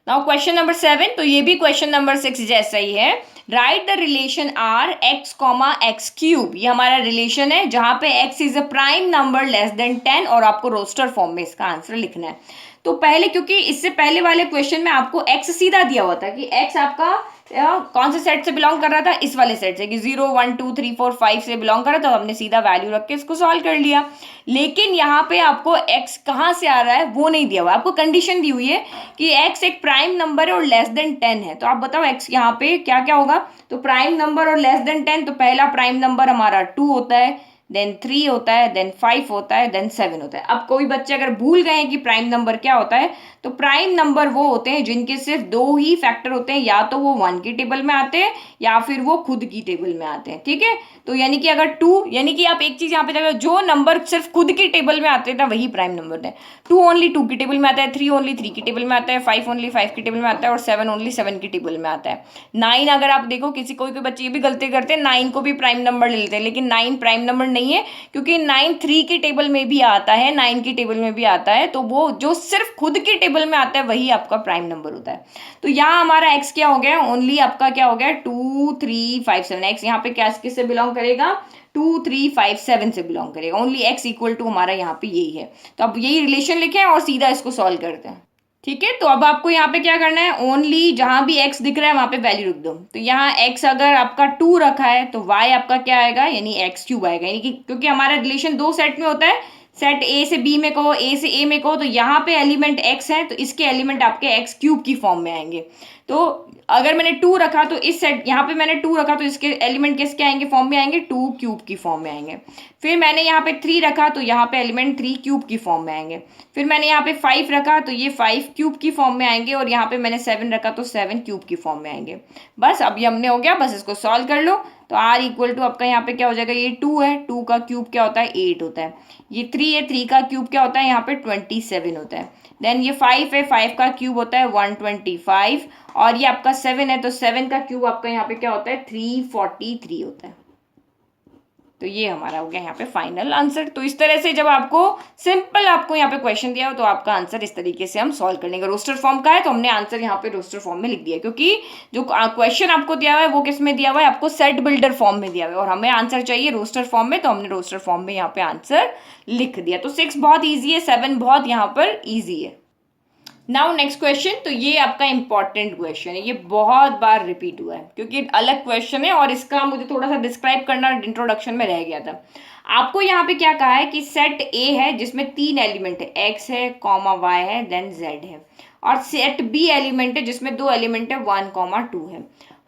नाउ क्वेश्चन नंबर 7, तो ये भी क्वेश्चन नंबर 6 जैसा ही है। Right the relation R x, x3। ये हमारा रिलेशन है जहां पे x is a prime number less than 10, और आपको रोस्टर फॉर्म में इसका आंसर लिखना है। तो पहले, क्योंकि इससे पहले वाले क्वेश्चन में आपको x सीधा दिया हुआ था कि x आपका कौन से सेट से बिलोंग कर रहा था, इस वाले सेट से, कि 0 1 2 3 4 5 से बिलोंग कर रहा था। तो हमने सीधा वैल्यू रख के इसको सॉल्व कर लिया। लेकिन यहाँ पे आपको x कहाँ से आ रहा है वो नहीं दिया हुआ, आपको कंडीशन दी हुई है कि x एक प्राइम नंबर है और लेस देन 10 है। तो आप बताओ x यहाँ पे क्या क्या होगा। तो प्राइम नंबर और लेस देन 10, तो पहला प्राइम नंबर हमारा 2 होता है, देन 3 होता है, देन 5 होता है, देन 7 होता है। अब कोई बच्चे अगर भूल गए हैं कि प्राइम नंबर क्या होता है, तो प्राइम नंबर वो होते हैं जिनके सिर्फ 2 ही फैक्टर होते हैं, या तो वो 1 की टेबल में आते हैं या फिर वो खुद की टेबल में आते हैं। ठीक है, तो यानी कि अगर 2, यानी कि आप एक चीज यहाँ पे देखो, जो नंबर सिर्फ खुद की टेबल में आते हैं ना वही प्राइम नंबर होते हैं। 2 ओनली 2 की टेबल में आता है, 3 ओनली 3 की टेबल में आता है, 5 ओनली 5 की टेबल में आता है, और 7 ओनली 7 की टेबल में आता है। 9 अगर आप देखो, कोई बच्चे ये भी गलती करते हैं, 9 को भी प्राइम नंबर ले लेते हैं, लेकिन 9 प्राइम नंबर नहीं है, क्योंकि 9 3 की टेबल में भी आता है, 9 की टेबल में भी आता है। तो वो जो सिर्फ खुद की टेबल में आता है वही आपका प्राइम नंबर होता है। तो यहाँ हमारा x क्या हो गया, ओनली आपका क्या हो गया 2 3 5 7। x यहाँ पे क्या किससे बिलोंग करेगा, 2 3 5 7 से बिलोंग करेगा। ओनली x = हमारा यहाँ पे यही है। तो अब यही रिलेशन लिखें और सीधा इसको सॉल्व करते हैं। ठीक है, तो अब आपको यहाँ पे क्या करना है, ओनली जहां भी x दिख रहा है वहां पे वैल्यू रख दो। तो यहाँ x अगर आपका 2 रखा है तो y आपका क्या आएगा, यानी x³ आएगा। यानी कि क्योंकि हमारा रिलेशन 2 सेट में होता है, सेट a से b में कहो, a से a में कहो, तो यहाँ पे एलिमेंट x है तो इसके एलिमेंट आपके x³ की फॉर्म में आएंगे। तो अगर मैंने 2 रखा तो इस सेट, यहाँ पे मैंने 2 रखा तो इसके एलिमेंट किसके आएंगे, फॉर्म में आएंगे 2³ की फॉर्म में आएंगे। फिर मैंने यहाँ पे 3 रखा तो यहाँ पे एलिमेंट 3³ की फॉर्म में आएंगे। फिर मैंने यहाँ पे 5 रखा तो ये 5³ की फॉर्म में आएंगे, और यहाँ पे मैंने 7 रखा तो 7³ की फॉर्म में आएंगे। बस अब ये हमने हो गया, बस इसको सॉल्व कर लो। तो r = आपका यहाँ पे क्या हो जाएगा, ये 2 है, 2 का क्यूब क्या होता है 8 होता है। ये 3 है, 3 का क्यूब क्या होता है यहाँ पे 27 होता है। देन ये 5 है, 5 का क्यूब होता है 125, और ये आपका 7 है तो 7 का क्यूब आपका यहाँ पे क्या होता है 343 होता है। तो ये हमारा हो गया यहाँ पे फाइनल आंसर। तो इस तरह से जब आपको सिंपल आपको यहाँ पे क्वेश्चन दिया हो तो आपका आंसर इस तरीके से हम सॉल्व कर लेंगे। रोस्टर फॉर्म का है तो हमने आंसर यहाँ पे रोस्टर फॉर्म में लिख दिया, क्योंकि जो क्वेश्चन आपको दिया हुआ है वो किस में दिया हुआ है, आपको सेट बिल्डर फॉर्म में दिया हुआ है और हमें आंसर चाहिए रोस्टर फॉर्म में, तो हमने रोस्टर फॉर्म में यहाँ पे आंसर लिख दिया। तो 6 बहुत ईजी है, 7 बहुत यहाँ पर ईजी है। नाउ नेक्स्ट क्वेश्चन, तो ये आपका इंपॉर्टेंट क्वेश्चन है, ये बहुत बार रिपीट हुआ है क्योंकि अलग क्वेश्चन है और इसका मुझे थोड़ा सा डिस्क्राइब करना इंट्रोडक्शन में रह गया था। आपको यहाँ पे क्या कहा है कि सेट ए है जिसमें 3 एलिमेंट है, एक्स है, कॉमा वाई है, देन जेड है, और सेट बी एलिमेंट है जिसमें 2 एलिमेंट है, 1, 2 है।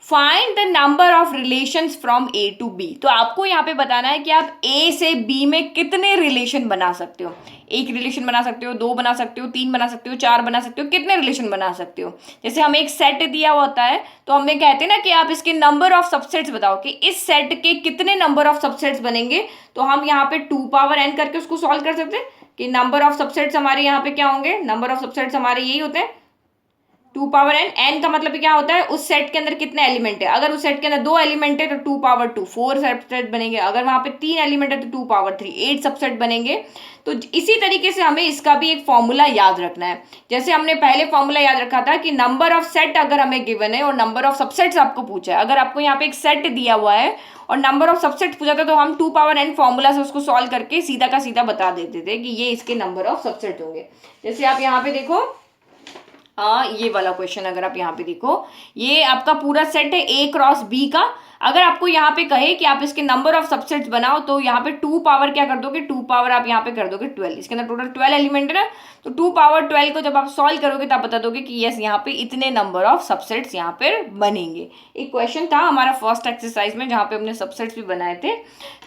Find the number of relations from A to B. तो आपको यहाँ पे बताना है कि आप ए से बी में कितने रिलेशन बना सकते हो। एक रिलेशन बना सकते हो, 2 बना सकते हो, 3 बना सकते हो, 4 बना सकते हो, कितने रिलेशन बना सकते हो। जैसे हमें एक सेट दिया हुआ होता है तो हमें कहते हैं ना कि आप इसके नंबर ऑफ सबसेट्स बताओ कि इस सेट के कितने नंबर ऑफ सबसेट्स बनेंगे। तो हम यहाँ पे 2 पावर n करके उसको सॉल्व कर सकते हैं कि नंबर ऑफ सबसेट्स हमारे यहाँ पे क्या होंगे, नंबर ऑफ सबसेट्स हमारे यही होते हैं 2 पावर n। n का मतलब क्या होता है, उस सेट के अंदर कितने एलिमेंट है। अगर उस सेट के अंदर 2 एलिमेंट है तो 2 पावर 2 4 सबसेट बनेंगे। अगर वहां पे 3 एलिमेंट है तो 2 पावर 3 8 सबसेट बनेंगे। तो इसी तरीके से हमें इसका भी एक फॉर्मूला याद रखना है। जैसे हमने पहले फॉर्मूला याद रखा था कि नंबर ऑफ सेट अगर हमें गिवन है और नंबर ऑफ सबसेट्स आपको पूछा है, अगर आपको यहाँ पे एक सेट दिया हुआ है और नंबर ऑफ सबसेट्स पूछा था तो हम 2 पावर n फॉर्मूला से उसको सॉल्व करके सीधा का सीधा बता देते थे कि ये इसके नंबर ऑफ सबसेट होंगे। जैसे आप यहाँ पे देखो, ये वाला क्वेश्चन अगर आप यहाँ पे देखो, ये आपका पूरा सेट है ए क्रॉस बी का। अगर आपको यहाँ पे कहे कि आप इसके नंबर ऑफ सबसेट्स बनाओ तो यहाँ पे 2 पावर क्या कर दोगे, 2 पावर आप यहाँ पे कर दोगे 12। इसके अंदर टोटल 12 एलिमेंट है ना, तो 2 पावर 12 को जब आप सॉल्व करोगे तो आप बता दोगे कि यस यहाँ पे इतने नंबर ऑफ सबसेट्स यहाँ पे बनेंगे। एक क्वेश्चन था हमारा फर्स्ट एक्सरसाइज में जहाँ पे हमने सबसेट्स भी बनाए थे,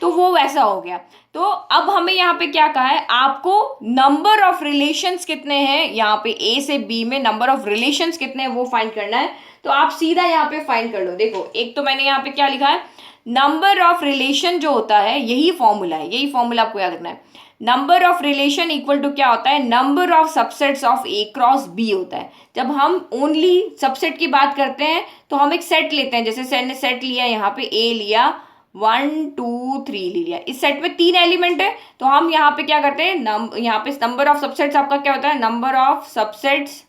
तो वो वैसा हो गया। तो अब हमें यहाँ पे क्या कहा है, आपको नंबर ऑफ रिलेशंस कितने हैं यहाँ पे ए से बी में, नंबर ऑफ रिलेशंस कितने हैं वो फाइंड करना है। तो आप सीधा यहाँ पे फाइंड कर लो। देखो एक तो मैंने यहाँ पे क्या लिखा है, नंबर ऑफ रिलेशन जो होता है यही फॉर्मूला है, यही फॉर्मूला आपको याद रखना है। Number of relation equal to क्या होता है, number of subsets of A cross B होता है। जब हम ओनली सबसेट की बात करते हैं तो हम एक सेट लेते हैं, जैसे सेट लिया यहाँ पे ए लिया 1 2 3 ले लिया, इस सेट में 3 एलिमेंट है तो हम यहाँ पे क्या करते हैं, यहाँ पे नंबर ऑफ सबसेट्स आपका क्या होता है, number of subsets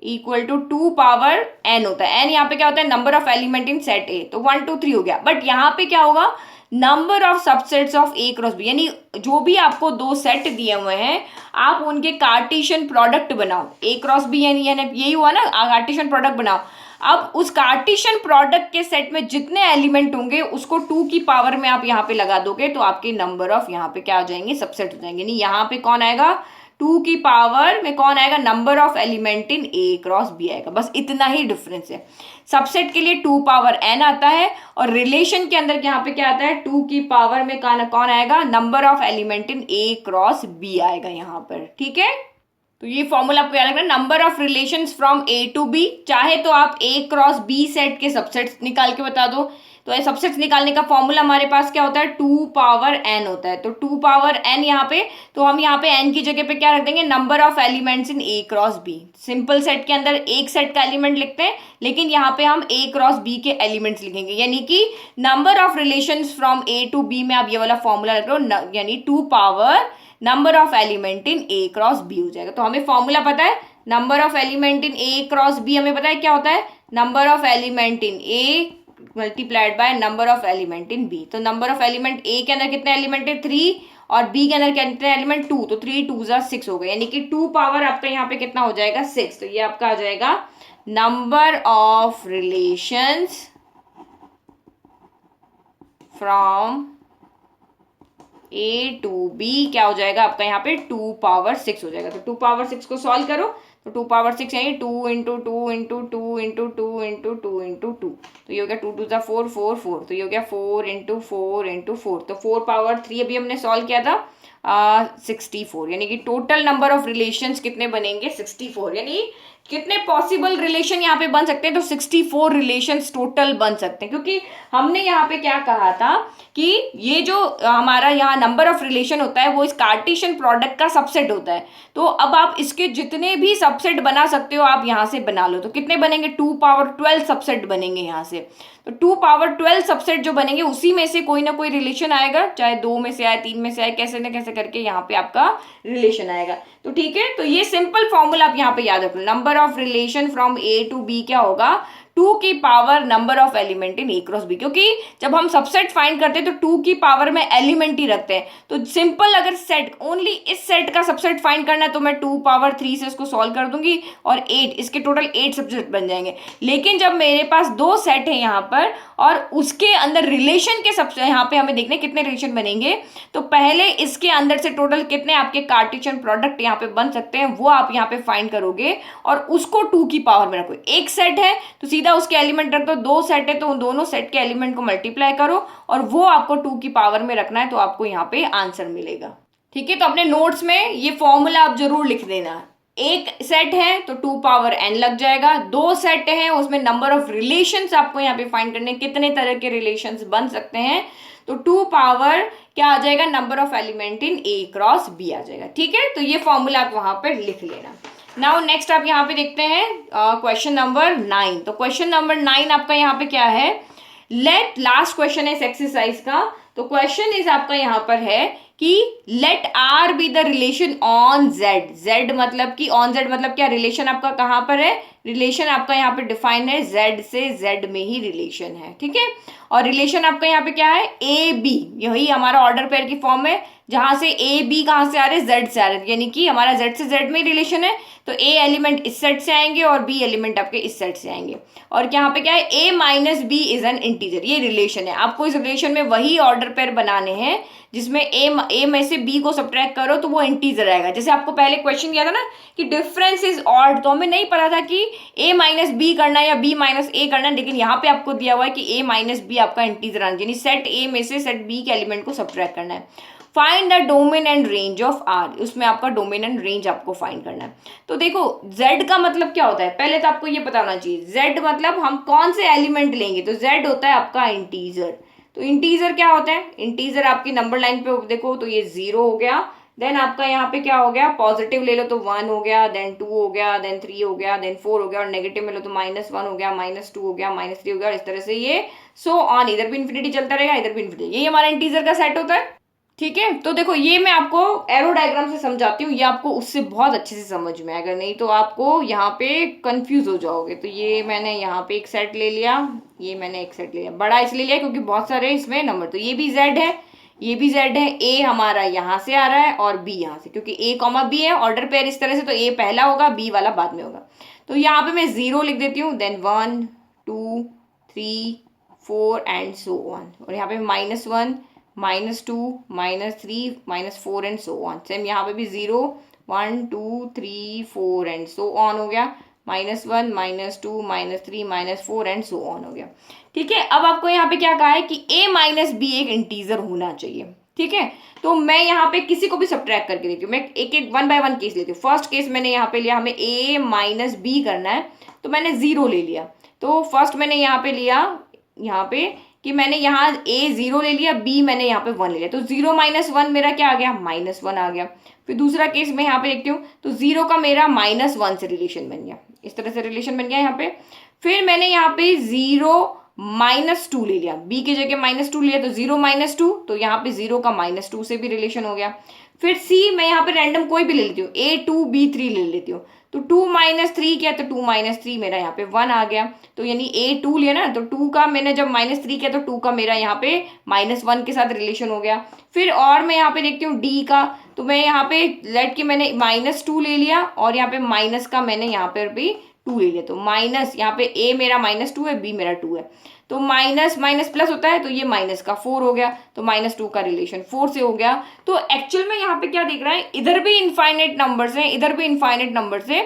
equal to 2 power n होता है। n यहाँ पे क्या होता है, number of element in set A, तो 1 2 3 हो गया। बट यहाँ पे क्या होगा, number of subsets of A cross B, यानी जो भी आपको 2 सेट दिए हुए हैं आप उनके कार्टेशियन प्रोडक्ट बनाओ। ए क्रॉस बी यानी यही हुआ ना, कार्टेशियन प्रोडक्ट बनाओ। अब उस कार्टेशियन प्रोडक्ट के सेट में जितने एलिमेंट होंगे उसको 2 की पावर में आप यहाँ पे लगा दोगे तो आपके नंबर ऑफ यहाँ पे क्या हो जाएंगे, सबसेट हो जाएंगे। नहीं यहाँ पे कौन आएगा, 2 की पावर में कौन आएगा, number of element in A cross B आएगा। बस इतना ही डिफरेंस है। सबसेट के लिए 2 पावर n आता है और रिलेशन के अंदर यहाँ पे क्या आता है, 2 की पावर में कौन आएगा, number of element in A cross B आएगा यहाँ पर। ठीक है, तो ये फॉर्मूला आपको याद रखना, number of relations from A to B. चाहे तो आप ए क्रॉस बी सेट के सबसेट्स निकाल के बता दो। तो ये सबसेट्स निकालने का फॉर्मूला हमारे पास क्या होता है, 2 पावर n होता है। तो 2 पावर n यहाँ पे, तो हम यहाँ पे n की जगह पे क्या रख देंगे, number of elements in A cross B. Simple set के अंदर एक सेट का एलिमेंट लिखते हैं, लेकिन यहाँ पे हम ए क्रॉस बी के एलिमेंट्स लिखेंगे, यानी कि number of relations from A to B में आप ये वाला फॉर्मूला रख लो, यानी 2 power number of element in A cross B हो जाएगा। तो हमें फॉर्मूला पता है, number of element in A cross B हमें पता है क्या होता है, number of element in A multiplied by number of element in B. तो नंबर ऑफ एलिमेंट ए के अंदर कितने एलिमेंट है, 3, और बी के अंदर कितने एलिमेंट, 2, तो 3 2 6 हो गए, यानी कि 2 पावर आपका यहाँ पे कितना हो जाएगा, 6। तो ये आपका आ जाएगा number of relations from A to B क्या हो जाएगा आपका यहाँ पे, 2 पावर 6 हो जाएगा। तो 2 पावर 6 को सॉल्व करो तो 2 पावर 6 यानी 2 into 2 into 2 into 2 into 2 into 2, तो ये हो गया 2 2 4 4 4, तो ये हो गया 4 इंटू 4 इंटू 4, तो 4 पावर 3 अभी हमने सॉल्व किया था 64, यानी कि टोटल नंबर ऑफ रिलेशंस कितने बनेंगे, 64। यानी कितने पॉसिबल रिलेशन यहाँ पे बन सकते हैं, तो 64 रिलेशन टोटल बन सकते हैं, क्योंकि हमने यहाँ पे क्या कहा था कि ये जो हमारा यहाँ नंबर ऑफ रिलेशन होता है वो इस कार्टेशियन प्रोडक्ट का सबसेट होता है। तो अब आप इसके जितने भी सबसेट बना सकते हो आप यहाँ से बना लो। तो कितने बनेंगे, 2 पावर 12 सबसेट बनेंगे यहाँ से। तो 2 पावर 12 सबसेट जो बनेंगे उसी में से कोई ना कोई रिलेशन आएगा, चाहे 2 में से आए, 3 में से आए, कैसे ना कैसे करके यहाँ पे आपका रिलेशन आएगा। तो ठीक है, तो ये सिंपल फॉर्मूला आप यहाँ पे याद रखो। Number of relation from A to B क्या होगा, 2 की power number of element in A cross B, क्योंकि जब हम सबसेट फाइंड करते हैं तो 2 की पावर में एलिमेंट ही रखते हैं। तो सिंपल अगर सेट ओनली इस सेट का सबसेट फाइंड करना है तो मैं 2 पावर 3 से इसको सॉल्व कर दूंगी और 8, इसके टोटल 8 सबसेट बन जाएंगे। लेकिन जब मेरे पास 2 सेट है यहाँ पर और उसके अंदर रिलेशन के सबसे यहाँ पे हमें देखने कितने रिलेशन बनेंगे, तो पहले इसके अंदर से टोटल कितने आपके कार्टेशियन प्रोडक्ट यहाँ पे बन सकते हैं वो आप यहाँ पे फाइंड करोगे और उसको 2 की पावर में रखो। एक सेट है तो सीधा उसके एलिमेंट रख दो, 2 सेट है तो उन दोनों सेट के एलिमेंट को मल्टीप्लाई करो और वो आपको 2 की पावर में रखना है, तो आपको यहाँ पे आंसर मिलेगा। ठीक है, तो अपने नोट्स में ये फॉर्मूला आप जरूर लिख देना। एक सेट है तो 2 पावर n लग जाएगा, 2 सेट है उसमें नंबर ऑफ रिलेशंस आपको यहाँ पे फाइंड करने, कितने तरह के रिलेशंस बन सकते हैं, तो 2 पावर क्या आ जाएगा, number of element in A cross B आ जाएगा। ठीक है, तो ये फॉर्मूला आप वहां पर लिख लेना। नाउ नेक्स्ट आप यहाँ पे देखते हैं क्वेश्चन नंबर 9। तो क्वेश्चन नंबर 9 आपका यहाँ पे क्या है, लेट, लास्ट क्वेश्चन है इस एक्सरसाइज का। तो क्वेश्चन इज आपका यहाँ पर है कि let R be the relation on Z. Z मतलब कि ऑन जेड मतलब क्या, रिलेशन आपका कहाँ पर है, रिलेशन आपका यहाँ पे डिफाइन है जेड से, जेड में ही रिलेशन है। ठीक है, और रिलेशन आपका यहाँ पे क्या है, ए बी, यही हमारा ऑर्डर पेयर की फॉर्म है, जहां से ए बी कहां से आ रहे हैं, जेड से आ रहे हैं, यानी कि हमारा जेड से जेड में ही रिलेशन है। तो ए एलिमेंट इस सेट से आएंगे और बी एलिमेंट आपके इस सेट से आएंगे। और यहाँ पे क्या है, A minus B is an integer, ये रिलेशन है। आपको इस रिलेशन में वही ऑर्डर पेयर बनाने हैं जिसमें ए में से बी को सब्ट्रैक्ट करो तो वो इंटीजर आएगा। जैसे आपको पहले क्वेश्चन किया था ना कि डिफरेंस इज ऑड, तो हमें नहीं पता था कि ए माइनस बी करना है या बी माइनस ए करना है, लेकिन यहाँ पे आपको दिया हुआ है कि ए माइनस बी आपका इंटीजर आना, यानी सेट ए में से सेट बी के एलिमेंट को सब्ट्रैक्ट करना है। Find the domain and range of R, उसमें आपका डोमेन एंड रेंज आपको फाइंड करना है। तो देखो z का मतलब क्या होता है, पहले तो आपको ये बताना चाहिए। z मतलब हम कौन से एलिमेंट लेंगे, तो z होता है आपका इंटीजर। तो इंटीजर क्या होता है, इंटीजर आपकी नंबर लाइन पे देखो तो ये 0 हो गया, देन आपका यहाँ पे क्या हो गया, पॉजिटिव ले लो तो 1 हो गया, देन 2 हो गया, देन 3 हो गया, देन 4 हो गया, और नेगेटिव में लो तो -1 हो गया, -2 हो गया, -3 हो गया, और इस तरह से ये सो ऑन, इधर भी इन्फिनिटी चलता रहेगा, इधर भी इन्फिनिटी। ये हमारा इंटीजर का सेट होता है। ठीक है, तो देखो ये मैं आपको एरो डायग्राम से समझाती हूँ, ये आपको उससे बहुत अच्छे से समझ में आएगा, नहीं तो आपको यहाँ पे कंफ्यूज हो जाओगे। तो ये मैंने यहाँ पे एक सेट ले लिया, ये मैंने एक सेट ले लिया, बड़ा इसलिए लिया क्योंकि बहुत सारे इसमें नंबर, तो ये भी z है, ये भी z है, a हमारा यहाँ से आ रहा है और b यहाँ से, क्योंकि a कॉमा b है ऑर्डर पेयर इस तरह से, तो a पहला होगा, b वाला बाद में होगा। तो यहाँ पे मैं 0 लिख देती हूँ, देन 1 2 3 4 एंड सो ऑन, और यहाँ पे -1 -2 -3 -4 एंड सो ऑन। सेम यहाँ पे भी 0 1 2 3 4 एंड सो ऑन हो गया, -1 -2 -3 -4 एंड सो ऑन हो गया। ठीक है, अब आपको यहाँ पे क्या कहा है कि a माइनस बी एक इंटीजर होना चाहिए। ठीक है, तो मैं यहाँ पे किसी को भी सब्ट्रैक्ट करके देखती हूँ, मैं एक एक 1 बाय 1 केस लेती हूँ। फर्स्ट केस मैंने यहाँ पे लिया, हमें a माइनस बी करना है, तो मैंने 0 ले लिया। तो फर्स्ट मैंने यहाँ पे लिया, यहाँ पे कि मैंने यहाँ a 0 ले लिया, b मैंने यहाँ पे 1 ले लिया, तो 0 -1 मेरा क्या आ गया, -1 आ गया। फिर दूसरा केस मैं यहाँ पे देखती हूँ, तो 0 का मेरा -1 से रिलेशन बन गया, इस तरह से रिलेशन बन गया यहाँ पे। फिर मैंने यहाँ पे 0 -2 ले लिया, b की जगह -2 लिया, तो 0 -2, तो यहाँ पे 0 का -2 से भी रिलेशन हो गया। फिर c मैं यहाँ पे रैंडम कोई भी ले लेती हूँ, a2 b3 ले लेती हूँ, तो 2 -3 किया तो 2 -3 मेरा यहाँ पे 1 आ गया। तो यानी a2 लिया ना, तो 2 का मैंने जब -3 किया तो 2 का मेरा यहाँ पे -1 के साथ रिलेशन हो गया। फिर और मैं यहाँ पे देखती हूँ d का, तो मैं यहाँ पे लेट के मैंने -2 ले लिया, और यहाँ पे माइनस का मैंने यहाँ पर भी 2 ले लिया, तो माइनस यहाँ पे a मेरा -2 है, b मेरा 2 है, तो माइनस माइनस प्लस होता है, तो ये माइनस का 4 हो गया, तो -2 का रिलेशन 4 से हो गया। तो एक्चुअल में यहाँ पे क्या देख रहा है, इधर भी इनफाइनाइट नंबर्स हैं, इधर भी इनफाइनाइट नंबर्स है,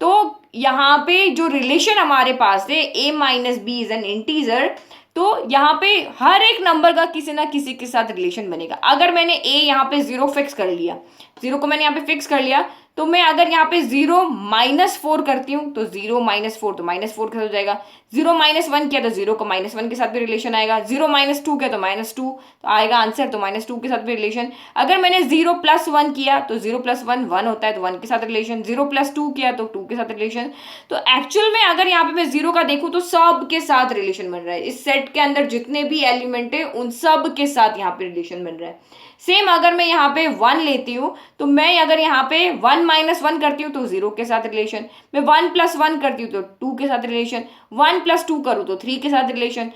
तो यहाँ पे जो रिलेशन हमारे पास है a minus B is an integer, तो यहाँ पे हर एक नंबर का किसी ना किसी के साथ रिलेशन बनेगा। अगर मैंने a यहाँ पे 0 फिक्स कर लिया, 0 को मैंने यहाँ पे फिक्स कर लिया, तो मैं अगर यहाँ पे 0 -4 करती हूँ तो 0 -4 तो -4 के साथ हो जाएगा। 0 -1 किया तो 0 को -1 के साथ भी रिलेशन आएगा। 0 -2 किया तो -2 तो आएगा आंसर, तो -2 के साथ भी रिलेशन। अगर मैंने 0 + 1 किया तो 0 + 1 1 होता है, तो 1 के साथ रिलेशन। 0 + 2 किया तो 2 के साथ रिलेशन। तो एक्चुअल में अगर यहाँ पे मैं 0 का देखूँ तो सब के साथ रिलेशन बन रहा है। इस सेट के अंदर जितने भी एलिमेंट है उन सब के साथ यहाँ पे रिलेशन बन रहा है। सेम अगर मैं यहाँ पे 1 लेती हूँ तो मैं अगर यहाँ पे 1 - 1 करती हूँ तो 0 के साथ रिलेशन। मैं 1 + 1 करती हूँ तो 2 के साथ रिलेशन। 1 + 2 करूँ तो 3 के साथ रिलेशन।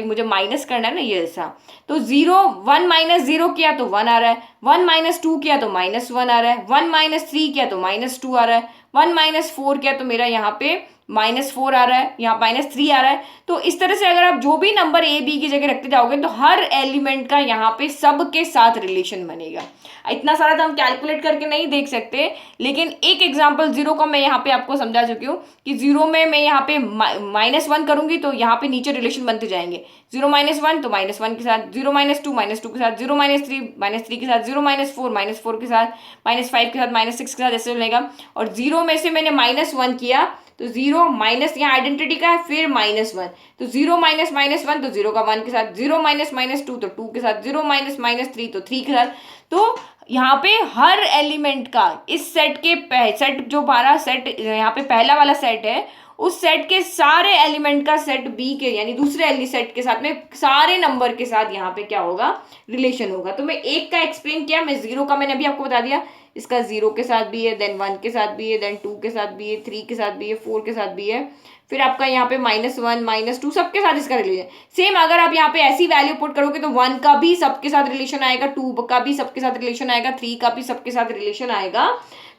मुझे माइनस करना है ना, ये ऐसा। तो 1 - 0 किया तो 1 आ रहा है। 1 - 2 किया तो -1 आ रहा है। 1 - 3 किया तो -2 आ रहा है। 1 - 4 किया तो मेरा यहाँ पे -4 आ रहा है, यहाँ -3 आ रहा है। तो इस तरह से अगर आप जो भी नंबर ए बी की जगह रखते जाओगे तो हर एलिमेंट का यहाँ पे सबके साथ रिलेशन बनेगा। इतना सारा तो हम कैलकुलेट करके नहीं देख सकते, लेकिन एक एग्जांपल 0 का मैं यहाँ पे आपको समझा चुकी हूँ कि 0 में मैं यहाँ पे -1 करूंगी तो यहाँ पे नीचे रिलेशन बनते जाएंगे। 0 - 1 तो -1 के साथ, 0 - 2 -2 के साथ, 0 - 3 -3 के साथ, 0 - 4 -4 के साथ, -5 के साथ, -6 के साथ, ऐसे बनेगा। और 0 में से मैंने -1 किया तो 0 माइनस, यहाँ आइडेंटिटी का है, फिर -1 तो 0 - -1 तो 0 का 1 के साथ, 0 - -2 तो 2 के साथ, 0 - -3 तो 3 के साथ। तो यहाँ पे हर एलिमेंट का इस सेट के सेट जो हमारा सेट यहाँ पे पहला वाला सेट है, उस सेट के सारे एलिमेंट का सेट बी के यानी दूसरे सेट के साथ में सारे नंबर के साथ यहाँ पे क्या होगा, रिलेशन होगा। तो मैं एक का एक्सप्लेन किया, मैं 0 का मैंने अभी आपको बता दिया, इसका 0 के साथ भी है, देन 1 के साथ भी है, देन 2 के साथ भी है, 3 के साथ भी है, 4 के साथ भी है, फिर आपका यहाँ पे -1 -2 सबके साथ इसका रिलेशन। सेम अगर आप यहाँ पे ऐसी वैल्यू पुट करोगे तो 1 का भी सबके साथ रिलेशन आएगा, 2 का भी सबके साथ रिलेशन आएगा, 3 का भी सबके साथ रिलेशन आएगा।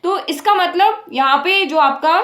तो इसका मतलब यहाँ पे जो आपका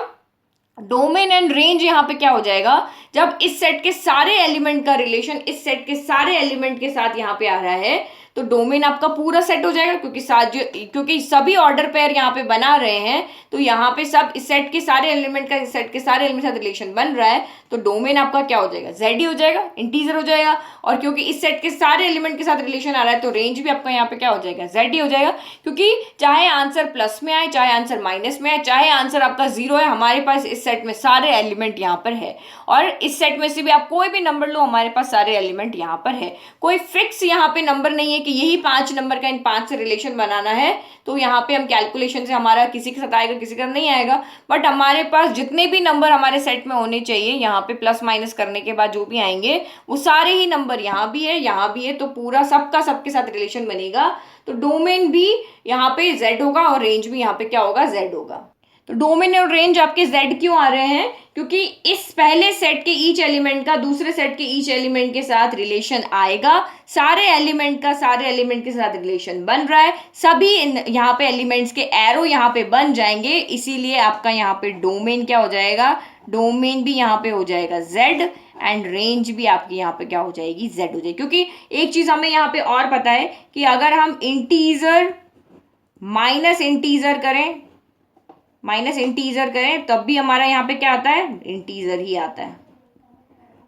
डोमेन एंड रेंज यहाँ पे क्या हो जाएगा, जब इस सेट के सारे एलिमेंट का रिलेशन इस सेट के सारे एलिमेंट के साथ यहाँ पे आ रहा है तो डोमेन आपका पूरा सेट हो जाएगा, क्योंकि सभी ऑर्डर पेयर यहाँ पे बना रहे हैं। तो यहाँ पे सब इस सेट के सारे एलिमेंट का इस सेट के सारे एलिमेंट के साथ रिलेशन बन रहा है, तो डोमेन आपका क्या हो जाएगा, जेड ही हो जाएगा, इंटीजर हो जाएगा। और क्योंकि इस सेट के सारे एलिमेंट के साथ रिलेशन आ रहा है तो रेंज भी आपका यहाँ पे क्या हो जाएगा, जेड ही हो जाएगा। क्योंकि चाहे आंसर प्लस में आए, चाहे आंसर माइनस में आए, चाहे आंसर आपका 0 है, हमारे पास इस सेट में सारे एलिमेंट यहाँ पर है। और इस सेट में से भी आप कोई भी नंबर लो, हमारे पास सारे एलिमेंट यहाँ पर है। कोई फिक्स यहाँ पे नंबर नहीं है कि यही 5 नंबर का इन 5 से रिलेशन बनाना है, तो यहाँ पे हम कैलकुलेशन से हमारा किसी के साथ आएगा, किसी का नहीं आएगा। बट हमारे पास जितने भी नंबर हमारे सेट में होने चाहिए, यहाँ पे प्लस माइनस करने के बाद जो भी आएंगे वो सारे ही नंबर यहाँ भी है, यहाँ भी है, तो पूरा सबका सबके साथ रिलेशन बनेगा। तो डोमेन भी यहाँ पे जेड होगा और रेंज भी यहाँ पे क्या होगा, जेड होगा। तो डोमेन और रेंज आपके जेड क्यों आ रहे हैं, क्योंकि इस पहले सेट के ईच एलिमेंट का दूसरे सेट के ईच एलिमेंट के साथ रिलेशन आएगा, सारे एलिमेंट का सारे एलिमेंट के साथ रिलेशन बन रहा है, सभी यहाँ पे एलिमेंट्स के एरो यहाँ पे बन जाएंगे, इसीलिए आपका यहाँ पे डोमेन क्या हो जाएगा, डोमेन भी यहाँ पे हो जाएगा जेड एंड रेंज भी आपकी यहाँ पे क्या हो जाएगी, जेड हो जाएगी। क्योंकि एक चीज हमें यहाँ पे और पता है कि अगर हम इंटीजर माइनस इंटीजर करें तब भी हमारा यहाँ पे क्या आता है, इंटीजर ही आता है।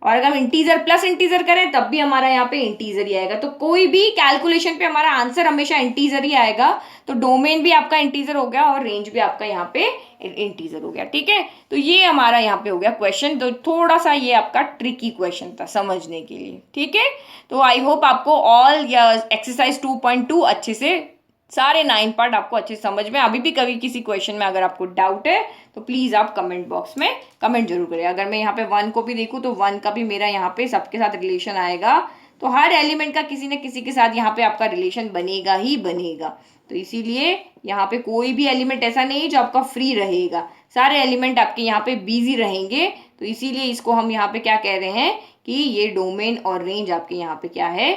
और अगर हम इंटीजर प्लस इंटीजर करें तब भी हमारा यहाँ पे इंटीजर ही आएगा। तो कोई भी कैलकुलेशन पे हमारा आंसर हमेशा इंटीजर ही आएगा। तो डोमेन भी आपका इंटीजर हो गया और रेंज भी आपका यहाँ पे इंटीजर हो गया। ठीक है, तो ये हमारा यहाँ पे हो गया क्वेश्चन। तो थोड़ा सा ये आपका ट्रिकी क्वेश्चन था समझने के लिए। ठीक है, तो आई होप आपको ऑल या एक्सरसाइज 2.2 अच्छे से सारे 9 पार्ट आपको अच्छे समझ में। अभी भी कभी किसी क्वेश्चन में अगर आपको डाउट है तो प्लीज आप कमेंट बॉक्स में कमेंट जरूर करें। अगर मैं यहाँ पे 1 को भी देखूँ तो 1 का भी मेरा यहाँ पे सबके साथ रिलेशन आएगा। तो हर एलिमेंट का किसी न किसी के साथ यहाँ पे आपका रिलेशन बनेगा ही बनेगा। तो इसीलिए यहाँ पे कोई भी एलिमेंट ऐसा नहीं है जो आपका फ्री रहेगा, सारे एलिमेंट आपके यहाँ पे बिजी रहेंगे। तो इसीलिए इसको हम यहाँ पे क्या कह रहे हैं कि ये डोमेन और रेंज आपके यहाँ पे क्या है,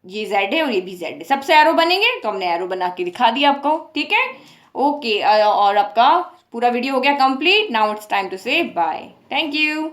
ये जेड है और ये भी जेड है। सबसे एरो बनेंगे तो हमने एरो बना के दिखा दिया आपको। ठीक है, ओके, और आपका पूरा वीडियो हो गया complete. Now it's time to say bye, thank you.